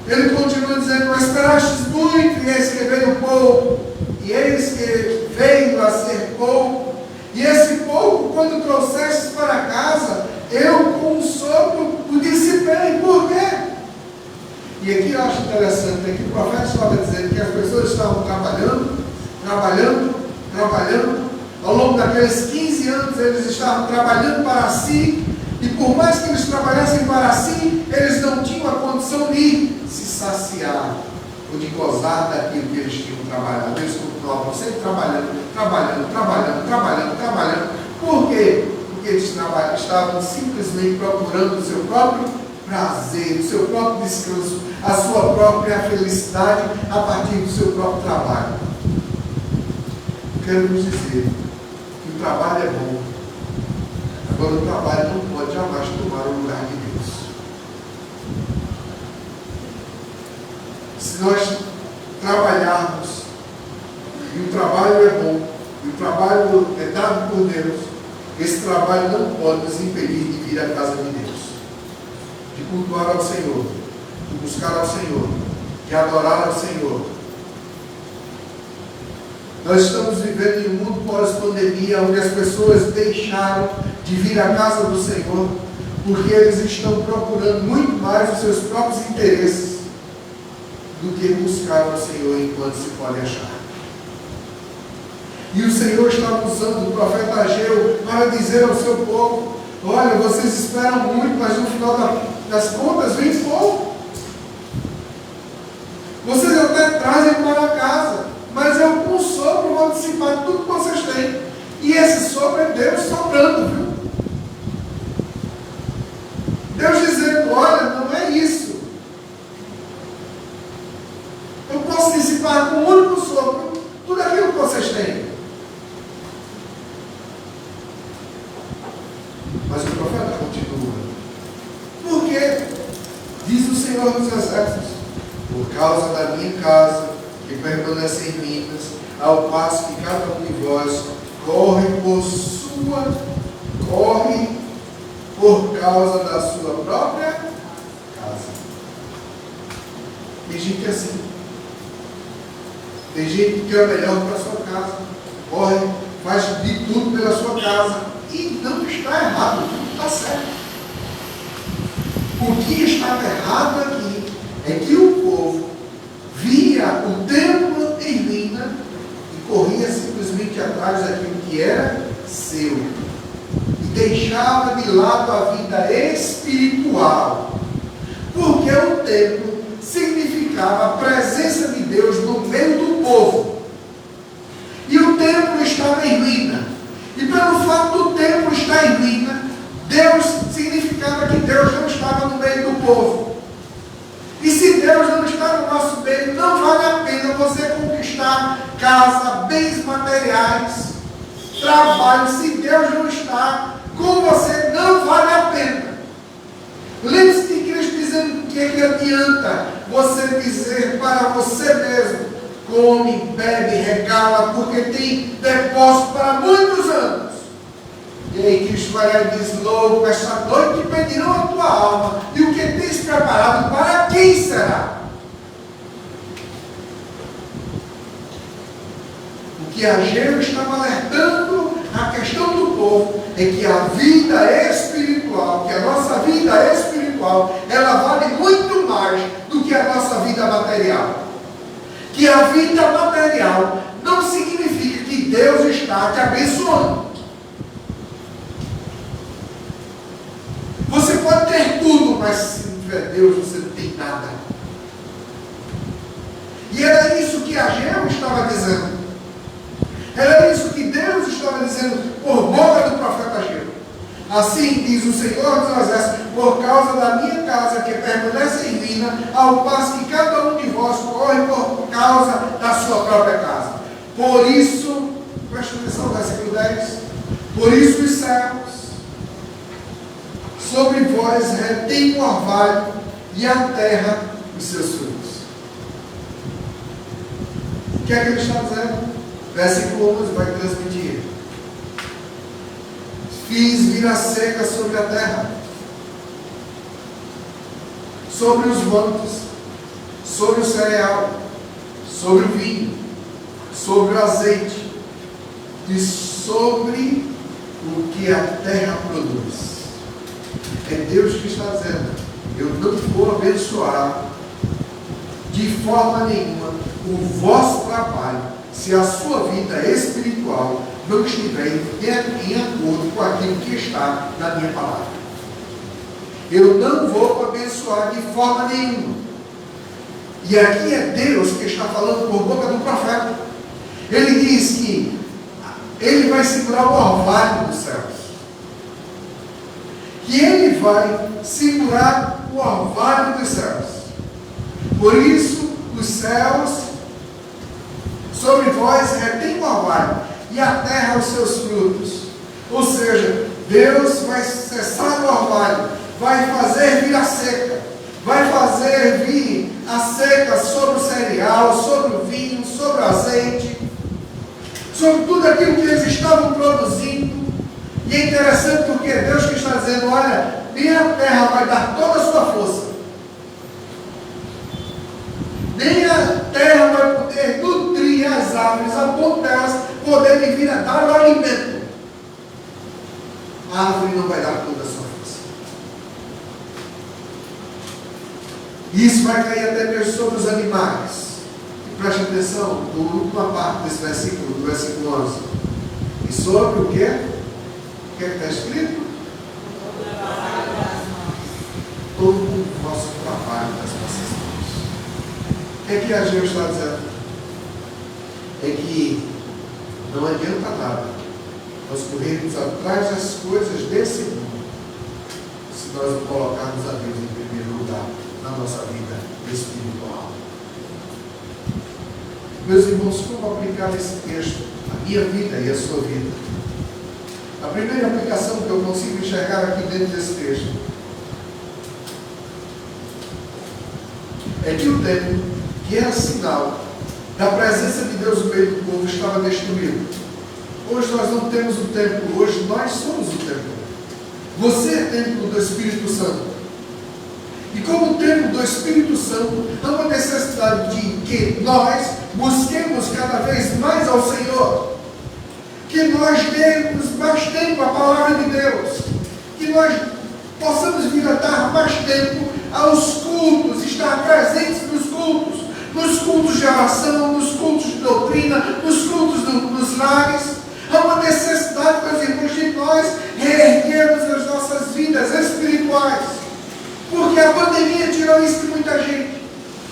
ele continua dizendo: esperastes muito e eis que veio pouco, e eis que veio a ser pouco, e esse pouco, quando trouxestes para casa, eu com um sopro o dissipei. Por quê? E aqui eu acho interessante, é que o profeta estava dizendo que as pessoas estavam trabalhando, ao longo daqueles 15 anos eles estavam trabalhando para si, e por mais que eles trabalhassem para si, eles não tinham a condição de se saciar, ou de gozar daquilo que eles tinham trabalhado. Eles continuavam sempre trabalhando. Por quê? Porque eles estavam simplesmente procurando o seu próprio prazer, o seu próprio descanso, a sua própria felicidade a partir do seu próprio trabalho. Quero nos dizer que o trabalho é bom. Agora o trabalho não pode jamais tomar o lugar de Deus. Se nós trabalharmos, e o trabalho é bom, e o trabalho é dado por Deus, esse trabalho não pode nos impedir de vir à casa de Deus, de cultuar ao Senhor, de buscar ao Senhor, de adorar ao Senhor. Nós estamos vivendo em um mundo pós-pandemia, onde as pessoas deixaram de vir à casa do Senhor, porque eles estão procurando muito mais os seus próprios interesses do que buscar ao Senhor enquanto se pode achar. E o Senhor estava usando o profeta Ageu para dizer ao seu povo: olha, vocês esperam muito, mas no final das contas vem pouco. Vocês até trazem para casa, mas eu com sopro vou dissipar tudo que vocês têm. E esse sopro é Deus soprando, viu? Deus dizendo: olha, não é isso. Eu posso dissipar com um único sopro tudo aquilo que vocês têm. Mas o profeta continua: porque, diz o Senhor dos Exércitos, por causa da minha casa, que permanece em Minas, ao passo que cada um de vós corre por causa da sua própria casa. Tem gente assim. Tem gente que quer o melhor para a sua casa, corre, faz de tudo pela sua casa, e não está errado, tudo está certo. O que estava errado aqui é que o povo via o templo em ruína e corria simplesmente atrás daquilo que era seu, e deixava de lado a vida espiritual, porque o templo significava a presença de Deus no meio do povo, e o templo estava em ruína, e pelo fato do templo estar em ruína, Deus significava que Deus não estava no meio do povo. E se Deus não está no nosso meio, não vale a pena você conquistar casa, bens materiais, trabalho. Se Deus não está com você, não vale a pena. Lembre-se de Cristo dizendo que adianta você dizer para você mesmo: come, bebe, regala, porque tem depósito para muitos anos. E aí Cristo vai lá e diz: louco, esta noite pedirão a tua alma, e o que tens preparado para quem será? O que Ageu estava alertando a questão do povo é que a vida espiritual, que a nossa vida espiritual, ela vale muito mais do que a nossa vida material. Que a vida material não significa que Deus está te abençoando. Você pode ter tudo, mas tiver Deus, você não tem nada. E era isso que Ageu estava dizendo. Era isso que Deus estava dizendo por boca do profeta Ageu. Assim diz o Senhor dos Exércitos: por causa da minha casa que permanece em vida, ao passo que cada um de vós corre por causa da sua própria casa. Por isso, preste atenção no versículo 10, por isso os céus sobre vós retém o orvalho e a terra os seus frutos. O que é que ele está dizendo? Versículo 11 vai transmitir: fiz vir a seca sobre a terra, sobre os montes, sobre o cereal, sobre o vinho, sobre o azeite e sobre o que a terra produz. É Deus que está dizendo: eu não vou abençoar de forma nenhuma o vosso trabalho se a sua vida espiritual não estiver em acordo com aquilo que está na minha palavra. Eu não vou abençoar de forma nenhuma. E aqui é Deus que está falando por boca do profeta. Ele diz que ele vai segurar o orvalho dos céus. Que ele vai segurar o orvalho dos céus. Por isso, os céus sobre vós retém o orvalho, e a terra os seus frutos. Ou seja, Deus vai cessar o orvalho, vai fazer vir a seca, vai fazer vir a seca sobre o cereal, sobre o vinho, sobre o azeite, sobre tudo aquilo que eles estavam produzindo. E é interessante porque é Deus que está dizendo: olha, minha terra vai dar toda a sua força. Nem a terra vai poder nutrir as árvores a ponto delas poderem vir a dar o alimento. A árvore não vai dar toda a sua força. Isso vai cair até mesmo sobre os animais. E preste atenção na última parte desse versículo, do versículo 11. E sobre o quê? O que está escrito? Todo o vosso trabalho das vossas mãos. O que é que Ageu está dizendo? É que não adianta nada nós corrermos atrás das coisas desse mundo se nós não colocarmos a Deus em primeiro lugar na nossa vida espiritual. Meus irmãos, como aplicar esse texto à minha vida e à sua vida? A primeira aplicação que eu consigo enxergar aqui dentro desse texto é que o templo, que era sinal da presença de Deus no meio do povo, estava destruído. Hoje nós não temos o templo, hoje nós somos o templo. Você é templo do Espírito Santo. E como templo do Espírito Santo, há uma necessidade de que nós busquemos cada vez mais ao Senhor. Que nós demos mais tempo à palavra de Deus. Que nós possamos vir a dar mais tempo aos cultos, estar presentes nos cultos de oração, nos cultos de doutrina, nos cultos dos lares. Há uma necessidade, meus irmãos, de nós reerguermos as nossas vidas espirituais. Porque a pandemia tirou isso de muita gente.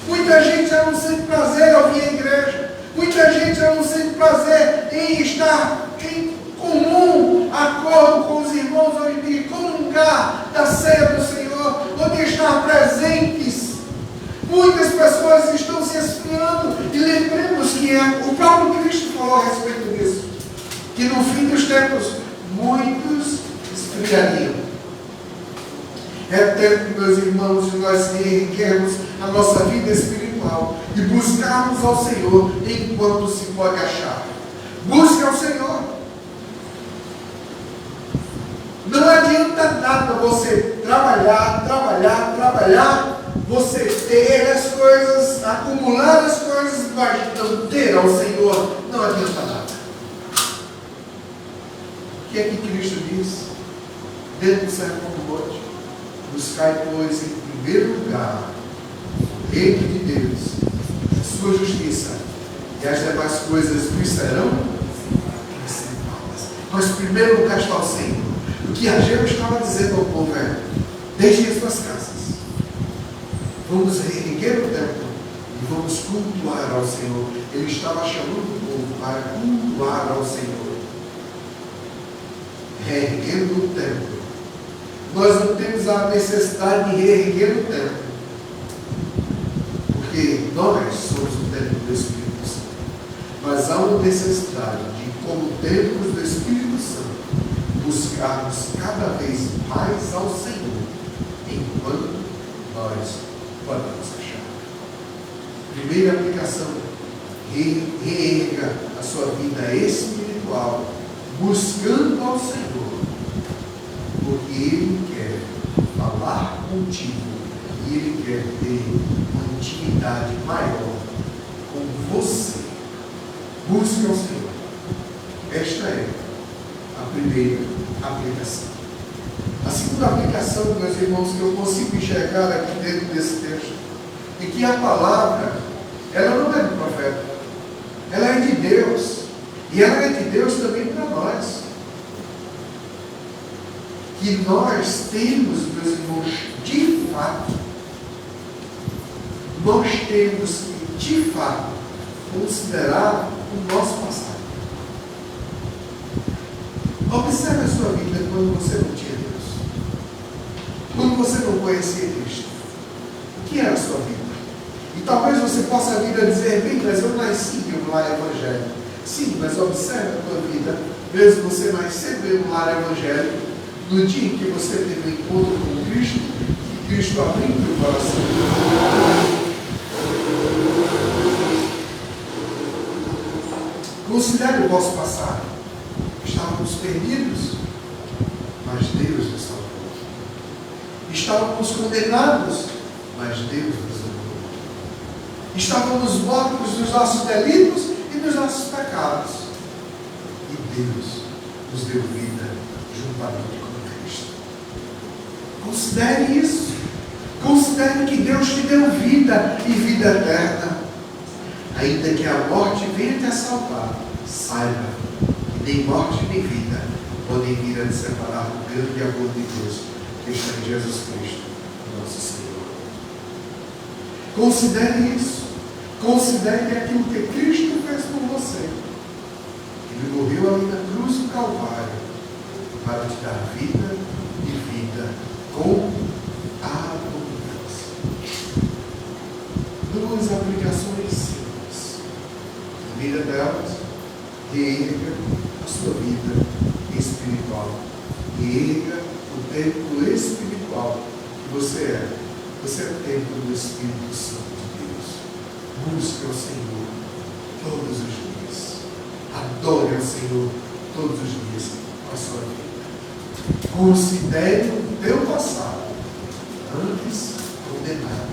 Muita gente já não sente prazer ao vir à igreja. Muita gente já não sente prazer em estar em comum acordo com os irmãos, ou de comungar da ceia do Senhor, ou de estar presentes. Muitas pessoas estão se esfriando, e lembremos que o próprio Cristo falou a respeito disso, que no fim dos tempos muitos esfriariam. É tempo, meus irmãos, de nós reerguermos a nossa vida espiritual e buscarmos ao Senhor enquanto se pode achar. Busque ao Senhor. Não adianta nada você trabalhar, você ter as coisas, acumular as coisas, mas não ter ao Senhor. Não adianta nada. O que é que Cristo diz? Dentro do Sermão do Monte: buscai, pois, em primeiro lugar o reino de Deus, a sua justiça, e as demais coisas nos serão acrescentadas. Mas em primeiro lugar está o Senhor. O que Ageu estava dizendo ao povo é: deixem as suas casas, Vamos reerguer o templo e vamos cultuar ao Senhor. Ele estava chamando o povo para cultuar ao Senhor. Reerguendo o templo. Nós não temos a necessidade de reerguer o templo, porque nós somos o templo do Espírito Santo. Mas há uma necessidade de, como templos do Espírito Santo, buscarmos cada vez mais ao Senhor, enquanto nós podemos achar. Primeira aplicação: reerga a sua vida espiritual, buscando ao Senhor, porque Ele quer falar contigo e Ele quer ter uma intimidade maior com você. Busque ao Senhor. Esta é a primeira aplicação. A segunda aplicação, meus irmãos, que eu consigo enxergar aqui dentro desse texto, é que a palavra, ela não é do profeta, ela é de Deus, e ela é de Deus também para nós. Que nós temos, meus irmãos, de fato, nós temos que, de fato, considerar o nosso passado. Observe a sua vida quando você não tinha Deus, quando você não conhecia Cristo. O que era a sua vida? E talvez você possa vir a dizer: bem, mas eu nasci em um lar evangélico. Sim, mas observe a tua vida, mesmo você nascendo em um lar evangélico, no dia em que você teve um encontro com Cristo, que Cristo abriu o teu coração. Considere o vosso passado. Estávamos perdidos, mas Deus nos salvou. Estávamos condenados, mas Deus nos amou. Estávamos mortos dos nossos delitos e dos nossos pecados, e Deus nos deu vida juntamente com Cristo. Considere isso. Considere que Deus te deu vida e vida eterna. Ainda que a morte venha te assaltar, saiba que nem morte nem vida podem vir a te separar do grande amor de Deus que está em Jesus Cristo, nosso Senhor. Considere isso. Considere aquilo que Cristo fez por você. Ele morreu ali na cruz do Calvário para te dar vida e vida com abundância. Duas aplicações simples. A primeira delas: reerga a sua vida espiritual. Reerga o templo espiritual que você é. Você é o templo do Espírito Santo de Deus. Busque ao Senhor todos os dias. Adore ao Senhor todos os dias com a sua vida. Considere o teu passado, antes condenado,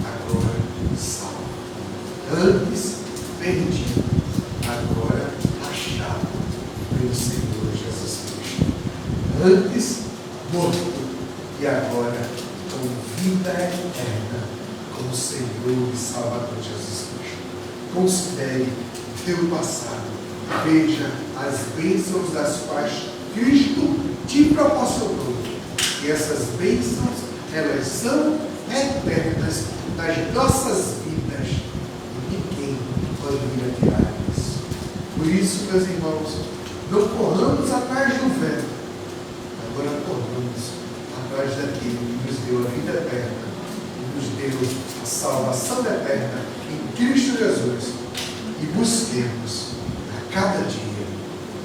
agora salvo. Antes perdido, agora achado pelo Senhor Jesus Cristo. Antes morto e agora com vida eterna com o Senhor e Salvador Jesus Cristo. Considere o teu passado. Veja as bênçãos das quais Cristo te proporcionou. E essas bênçãos, elas são eternas nas nossas vidas. E ninguém pode vir a tirar isso. Por isso, meus irmãos, não corramos atrás do vento. Agora corramos atrás daquele que nos deu a vida eterna, que nos deu a salvação eterna em Cristo Jesus. E busquemos a cada dia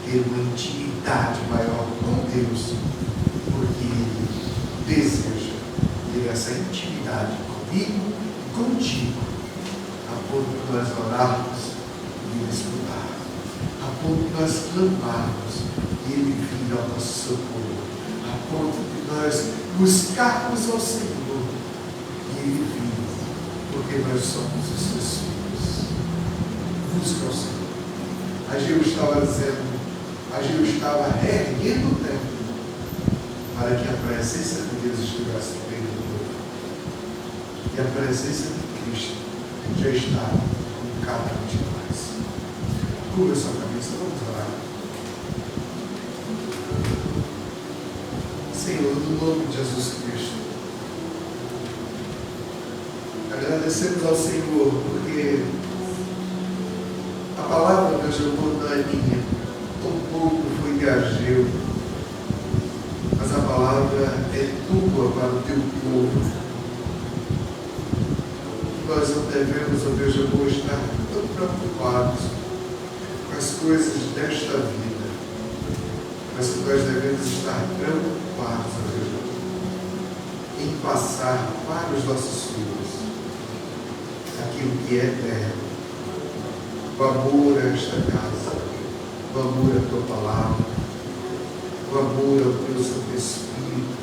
ter uma intimidade maior com Deus, porque Ele deseja ter essa intimidade comigo e contigo, a ponto de nós orarmos e Ele escutar, a ponto de nós clamarmos e Ele vir ao nosso socorro, a ponto de nós buscarmos ao Senhor e Ele vir, porque nós somos os seus filhos. Busca ao Senhor. Ageu estava reerguendo o templo para que a presença de Deus estivesse no meio do povo. E a presença de Cristo já está com cada um de nós. Curva a sua cabeça, vamos orar. Senhor, no nome de Jesus Cristo, Agradecemos ao Senhor, porque a palavra, meu amor, não é minha, tampouco foi de Ageu, mas a palavra é tua para o teu povo. Nós não devemos, ó Deus amor, estar tão preocupados com as coisas desta vida, mas que nós devemos estar preocupados, ó Deus amor, em passar para os nossos filhos aquilo que é eterno, o amor a esta casa, o amor à tua palavra, o amor ao teu Santo Espírito,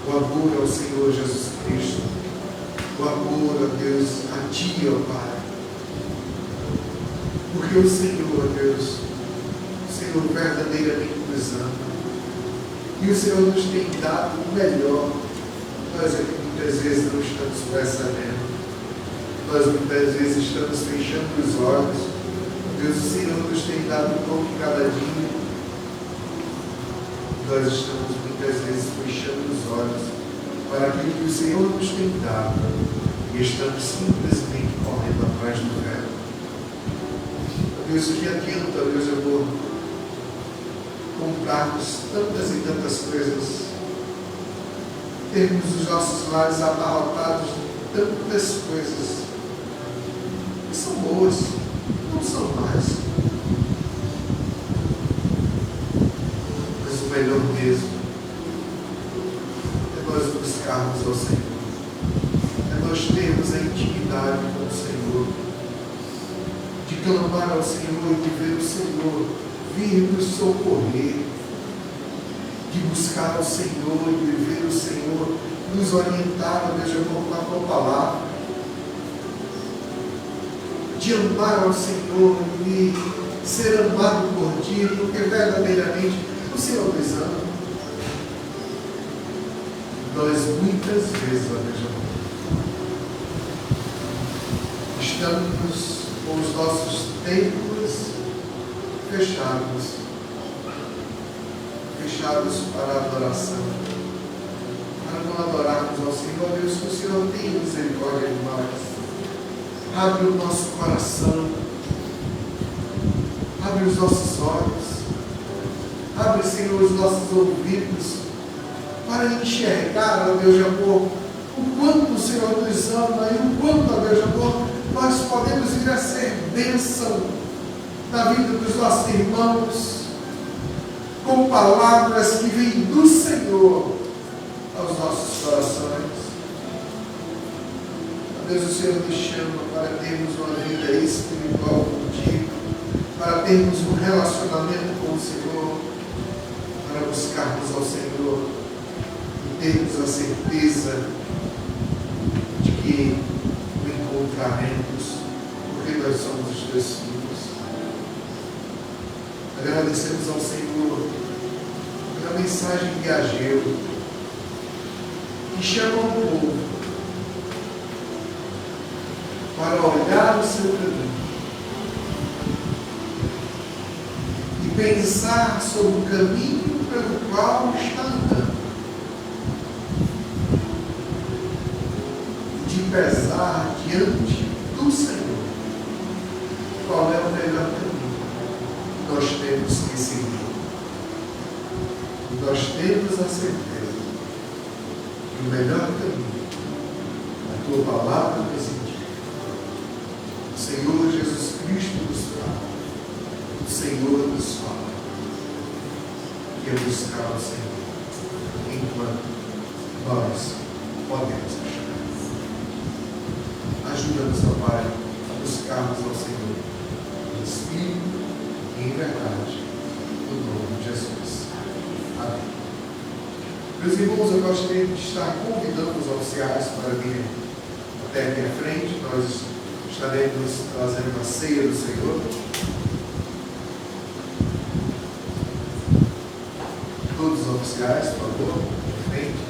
o amor ao Senhor Jesus Cristo, o amor a Deus, a ti, ó Pai. Porque o Senhor, ó Deus, o Senhor verdadeiramente nos ama. E o Senhor nos tem dado o melhor. Nós é que muitas vezes não estamos percebendo. Nós muitas vezes estamos fechando os olhos. Deus, o Senhor nos tem dado o pão de cada dia. Nós estamos muitas vezes fechando os olhos para aquilo que o Senhor nos tem dado e estamos simplesmente correndo atrás do véu. Deus, que adianta, Deus amor, comprarmos tantas e tantas coisas, termos os nossos lares abarrotados de tantas coisas que são boas, não são más, mas o melhor mesmo é nós buscarmos ao Senhor, é nós termos a intimidade com o Senhor, de clamar ao Senhor e de ver o Senhor vir nos socorrer, de buscar ao Senhor e de ver o Senhor nos orientar, ó Deus, com a tua palavra, de amar ao Senhor e ser amado por ti, porque verdadeiramente o Senhor nos ama. Nós muitas vezes, ó Deus, estamos com os nossos templos fechados para a adoração, para não adorarmos ao Senhor. Deus, que o Senhor tem misericórdia de nós. Abre o nosso coração, abre os nossos olhos, abre, Senhor, os nossos ouvidos, para enxergar, ó Deus de amor, o quanto o Senhor nos ama e o quanto, ó Deus de amor, nós podemos vir a ser bênção na vida dos nossos irmãos, com palavras que vêm do Senhor aos nossos corações. Deus, o Senhor nos chama para termos uma vida espiritual contigo, para termos um relacionamento com o Senhor, para buscarmos ao Senhor e termos a certeza de que o encontraremos, porque nós somos os teus filhos. Agradecemos ao Senhor pela mensagem de Ageu, que chama o povo para olhar o seu caminho e pensar sobre o caminho pelo qual está andando, de pesar diante do Senhor qual é o melhor caminho que nós temos que seguir. Nós temos a certeza que o melhor caminho, a tua palavra nos indica. O Senhor Jesus Cristo nos fala, o Senhor nos fala, que é buscar o Senhor enquanto nós podemos achar. Ajuda-nos, ó Pai, a buscarmos ao Senhor em espírito e em verdade, no nome de Jesus. Amém. Meus irmãos, eu gostaria de estar convidando os oficiais para vir até aqui à frente. Nós estaremos trazendo a ceia do Senhor. Todos os oficiais, por favor, à frente.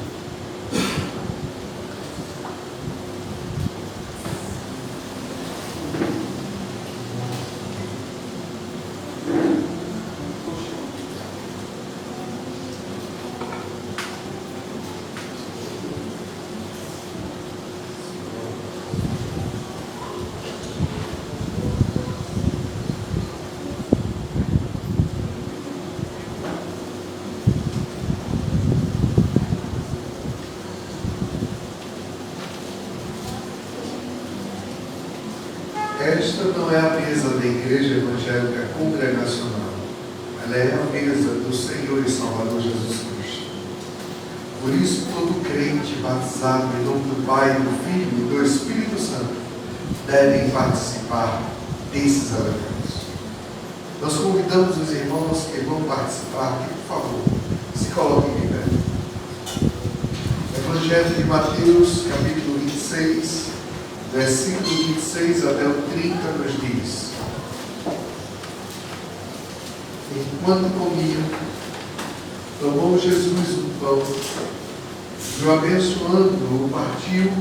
Esta não é a mesa da Igreja Evangélica Congregacional. Ela é a mesa do Senhor e Salvador Jesus Cristo. Por isso, todo crente batizado em nome do Pai, do Filho e do Espírito Santo devem participar desses elementos. Nós convidamos os irmãos que vão participar aqui, por favor, se coloquem de pé. Evangelho de Mateus, capítulo 26, versículo 26 até o 30, nos diz: Enquanto comiam, tomou Jesus um pão, e o abençoando-o, partiu,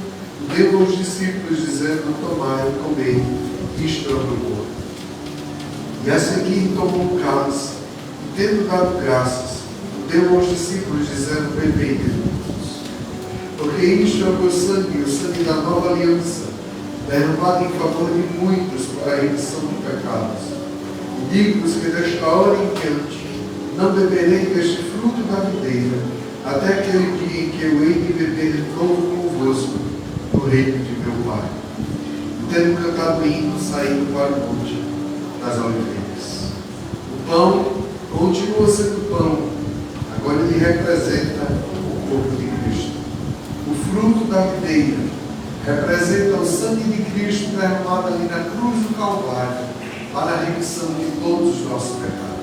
deu aos discípulos, dizendo: Tomai e comei, isto é o meu corpo. E a seguir tomou o cálice, e tendo dado graças, deu aos discípulos, dizendo: Bebei dele, porque isto é o meu sangue, o sangue da nova aliança, derramado em favor de muitos para a remissão de pecados. E digo-vos que desta hora em diante não beberei deste fruto da videira, até aquele dia em que eu hei de beber de novo convosco no reino de meu Pai. E tendo cantado o hino, saído para o monte das oliveiras. O pão continua sendo pão, agora ele representa o corpo de Cristo. O fruto da videira representa o sangue de Cristo derramado ali na cruz do Calvário para a remissão de todos os nossos pecados.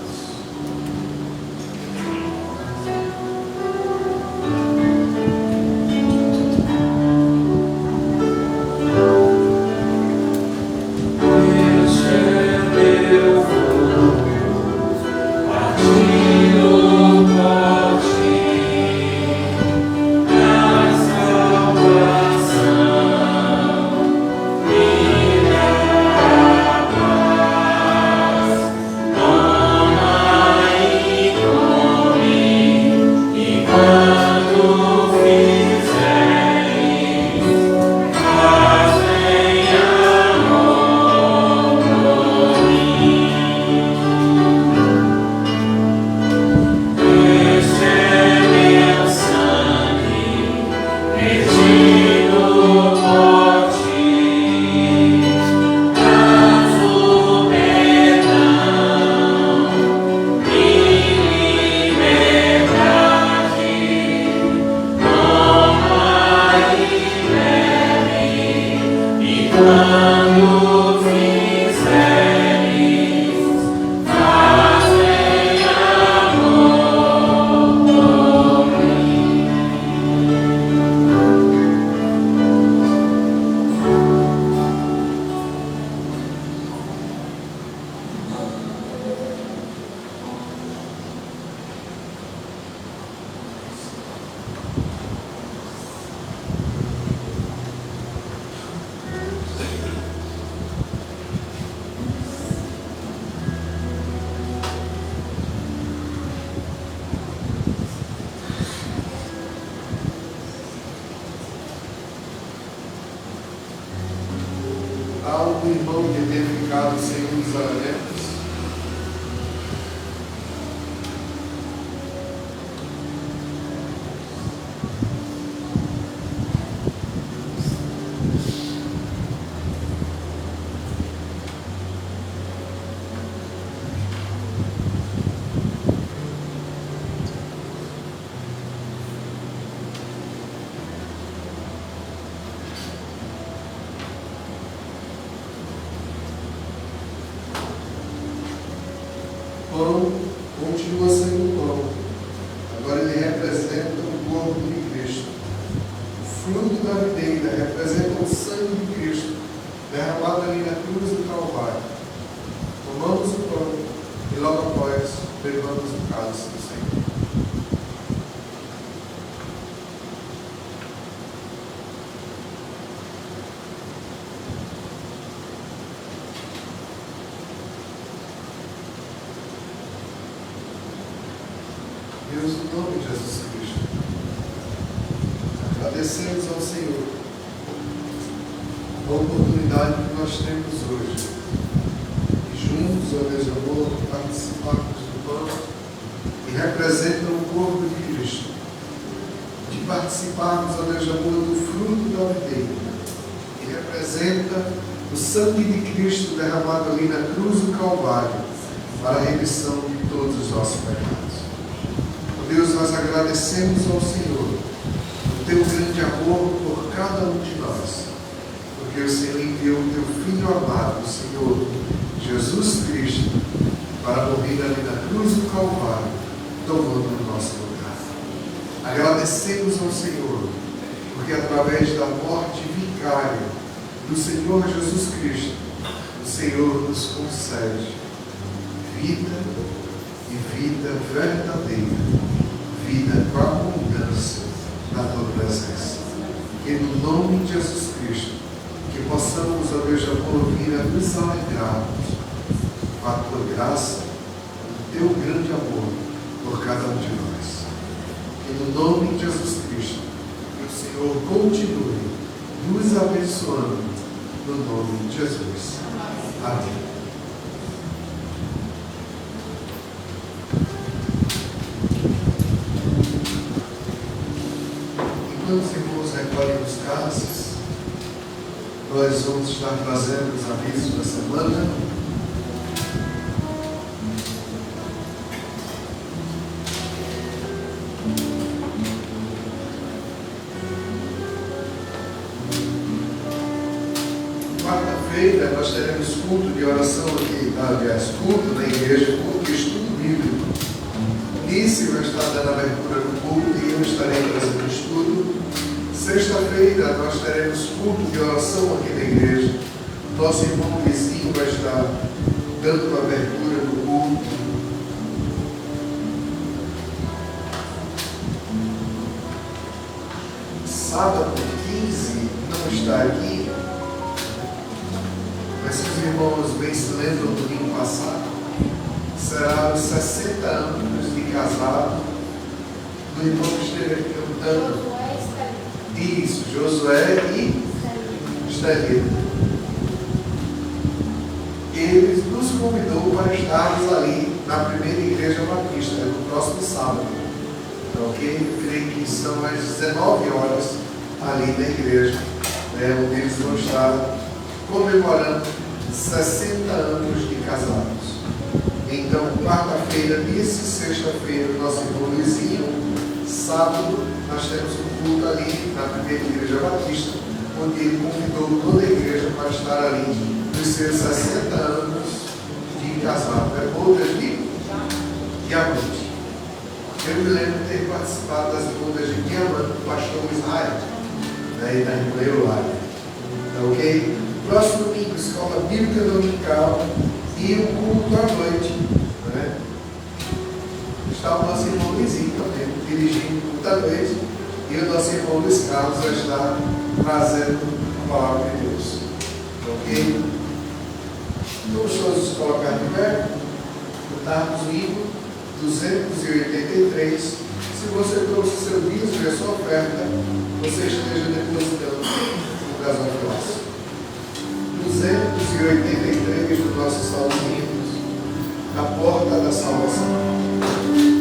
Há algum irmão que tenha ficado sem um dos elementos? Pão continua sendo pão. Agora ele representa o corpo de Cristo. O fruto da videira representa o sangue de Cristo, derramado ali na cruz do Calvário. Tomamos o pão e logo após bebamos o cálice do Senhor. Deus, no nome de Jesus Cristo, agradecemos ao Senhor a oportunidade que nós temos hoje de juntos, ó Deus de amor, participarmos do pão que representa o corpo de Cristo, de participarmos, ó Deus de amor, do fruto da videira que representa o sangue de Cristo derramado ali na cruz do Calvário para a remissão de todos os nossos pecados. Oh Deus, nós agradecemos ao Senhor o teu grande amor por cada um de nós, porque o Senhor enviou o teu Filho amado, o Senhor Jesus Cristo, para morrer ali na cruz do Calvário, tomando o nosso lugar. Agradecemos ao Senhor, porque através da morte vicária do Senhor Jesus Cristo, o Senhor nos concede vida e vida verdadeira, vida com abundância na tua presença. Que no nome de Jesus Cristo, que possamos, ó Deus de amor, vir a nos alegrarmos com a tua graça, o teu grande amor por cada um de nós. Que no nome de Jesus Cristo, que o Senhor continue nos abençoando no nome de Jesus. Amém. Enquanto os irmãos recolhem os cálices, nós vamos estar trazendo os avisos da semana. Quarta-feira nós teremos culto de oração aqui, aliás, culto na igreja, culto de estudo bíblico. Nice vai estar dando abertura no culto e eu estarei trazendo estudo. Sexta-feira nós teremos culto de oração aqui na igreja. Nosso irmão Luizinho vai estar dando abertura no culto. Sábado 15 não está aqui, mas se os irmãos bem se lembram do domingo passado, será os 60 anos de casado do irmão que esteve aqui cantando. Isso, Josué e Estelita. Ele nos convidou para estarmos ali na primeira igreja batista, no próximo sábado. Ok? Eu creio que são às 19 horas ali na igreja, onde eles vão estar comemorando 60 anos de casados. Então, quarta-feira, nisso, sexta-feira, o nosso irmão Luizinho. Sábado, nós temos um culto ali na primeira igreja batista, onde ele convidou toda a igreja para estar ali nos seus 60 anos de casado. É bodas de diamante. Eu me lembro de ter participado das bodas de diamante do pastor Israel, e da irmã Eulália. Ok? Próximo domingo, escola bíblica dominical e o culto à noite. Né? Está o nosso irmão Luizinho também, dirigindo o culto à noite, e o nosso irmão Luiz Carlos vai estar trazendo a palavra de Deus. Ok? Vamos todos colocar de pé, cantarmos o hino 283. Se você trouxe seu dízimo e a sua oferta, você esteja depositando no gasofilácio. 283 do nosso salmo hinos, a porta da salvação. Amém.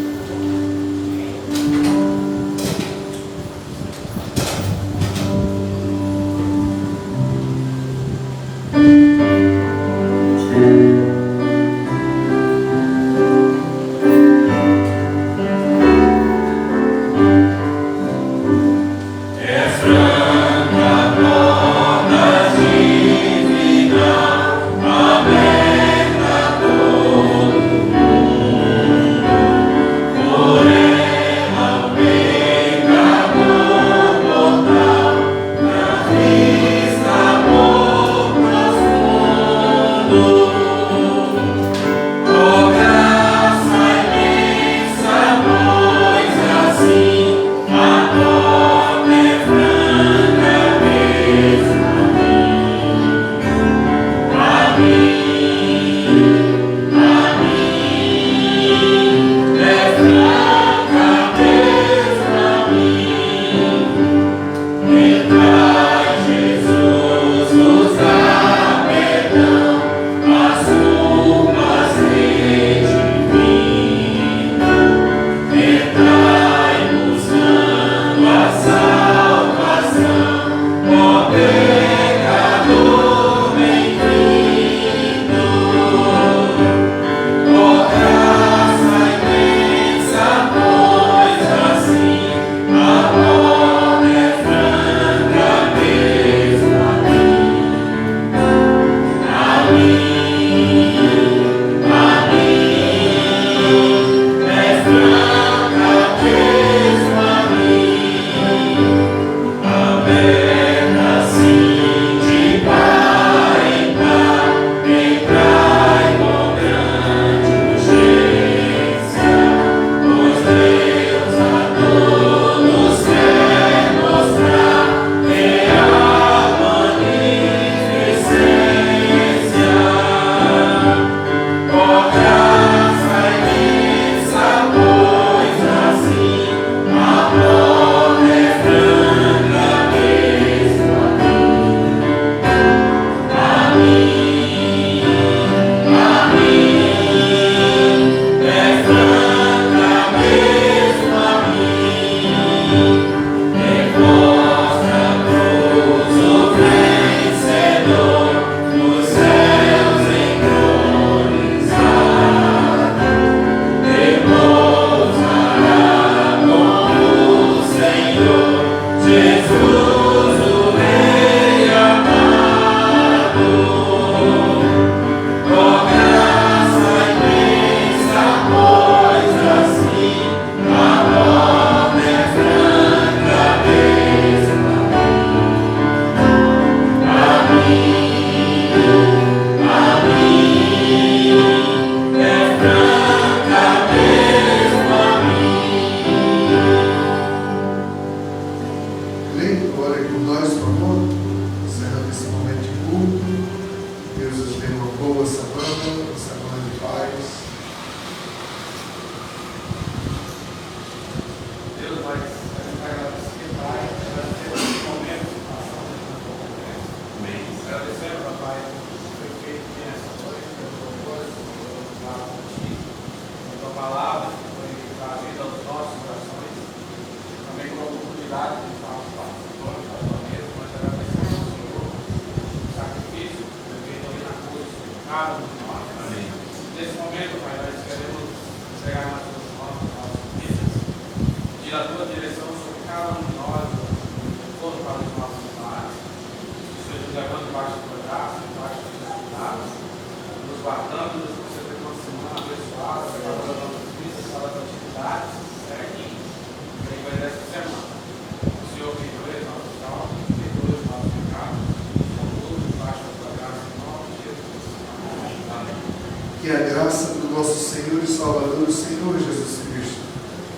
Que a graça do nosso Senhor e Salvador, o Senhor Jesus Cristo,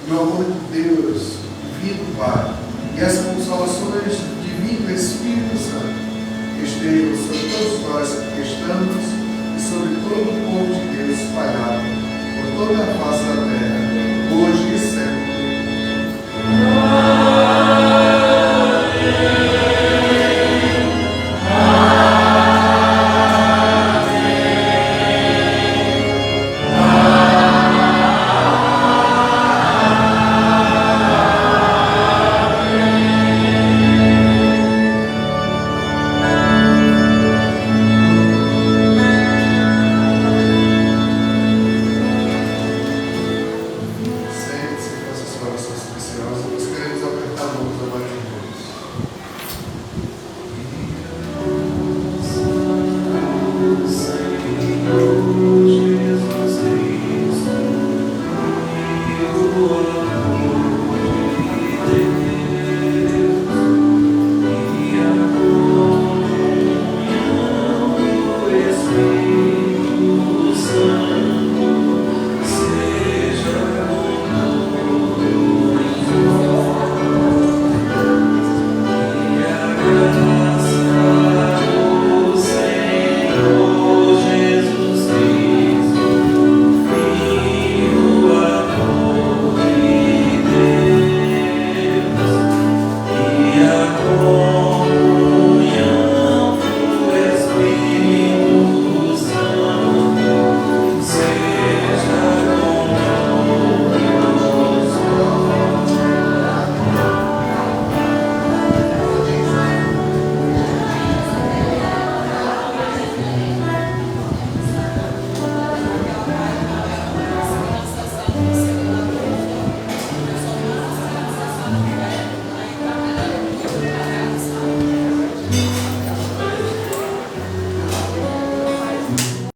e o amor de Deus, Divino Pai, e as consolações do Divino Espírito Santo estejam sobre todos nós que estamos e sobre todo o povo de Deus espalhado por toda a face da terra, hoje e sempre.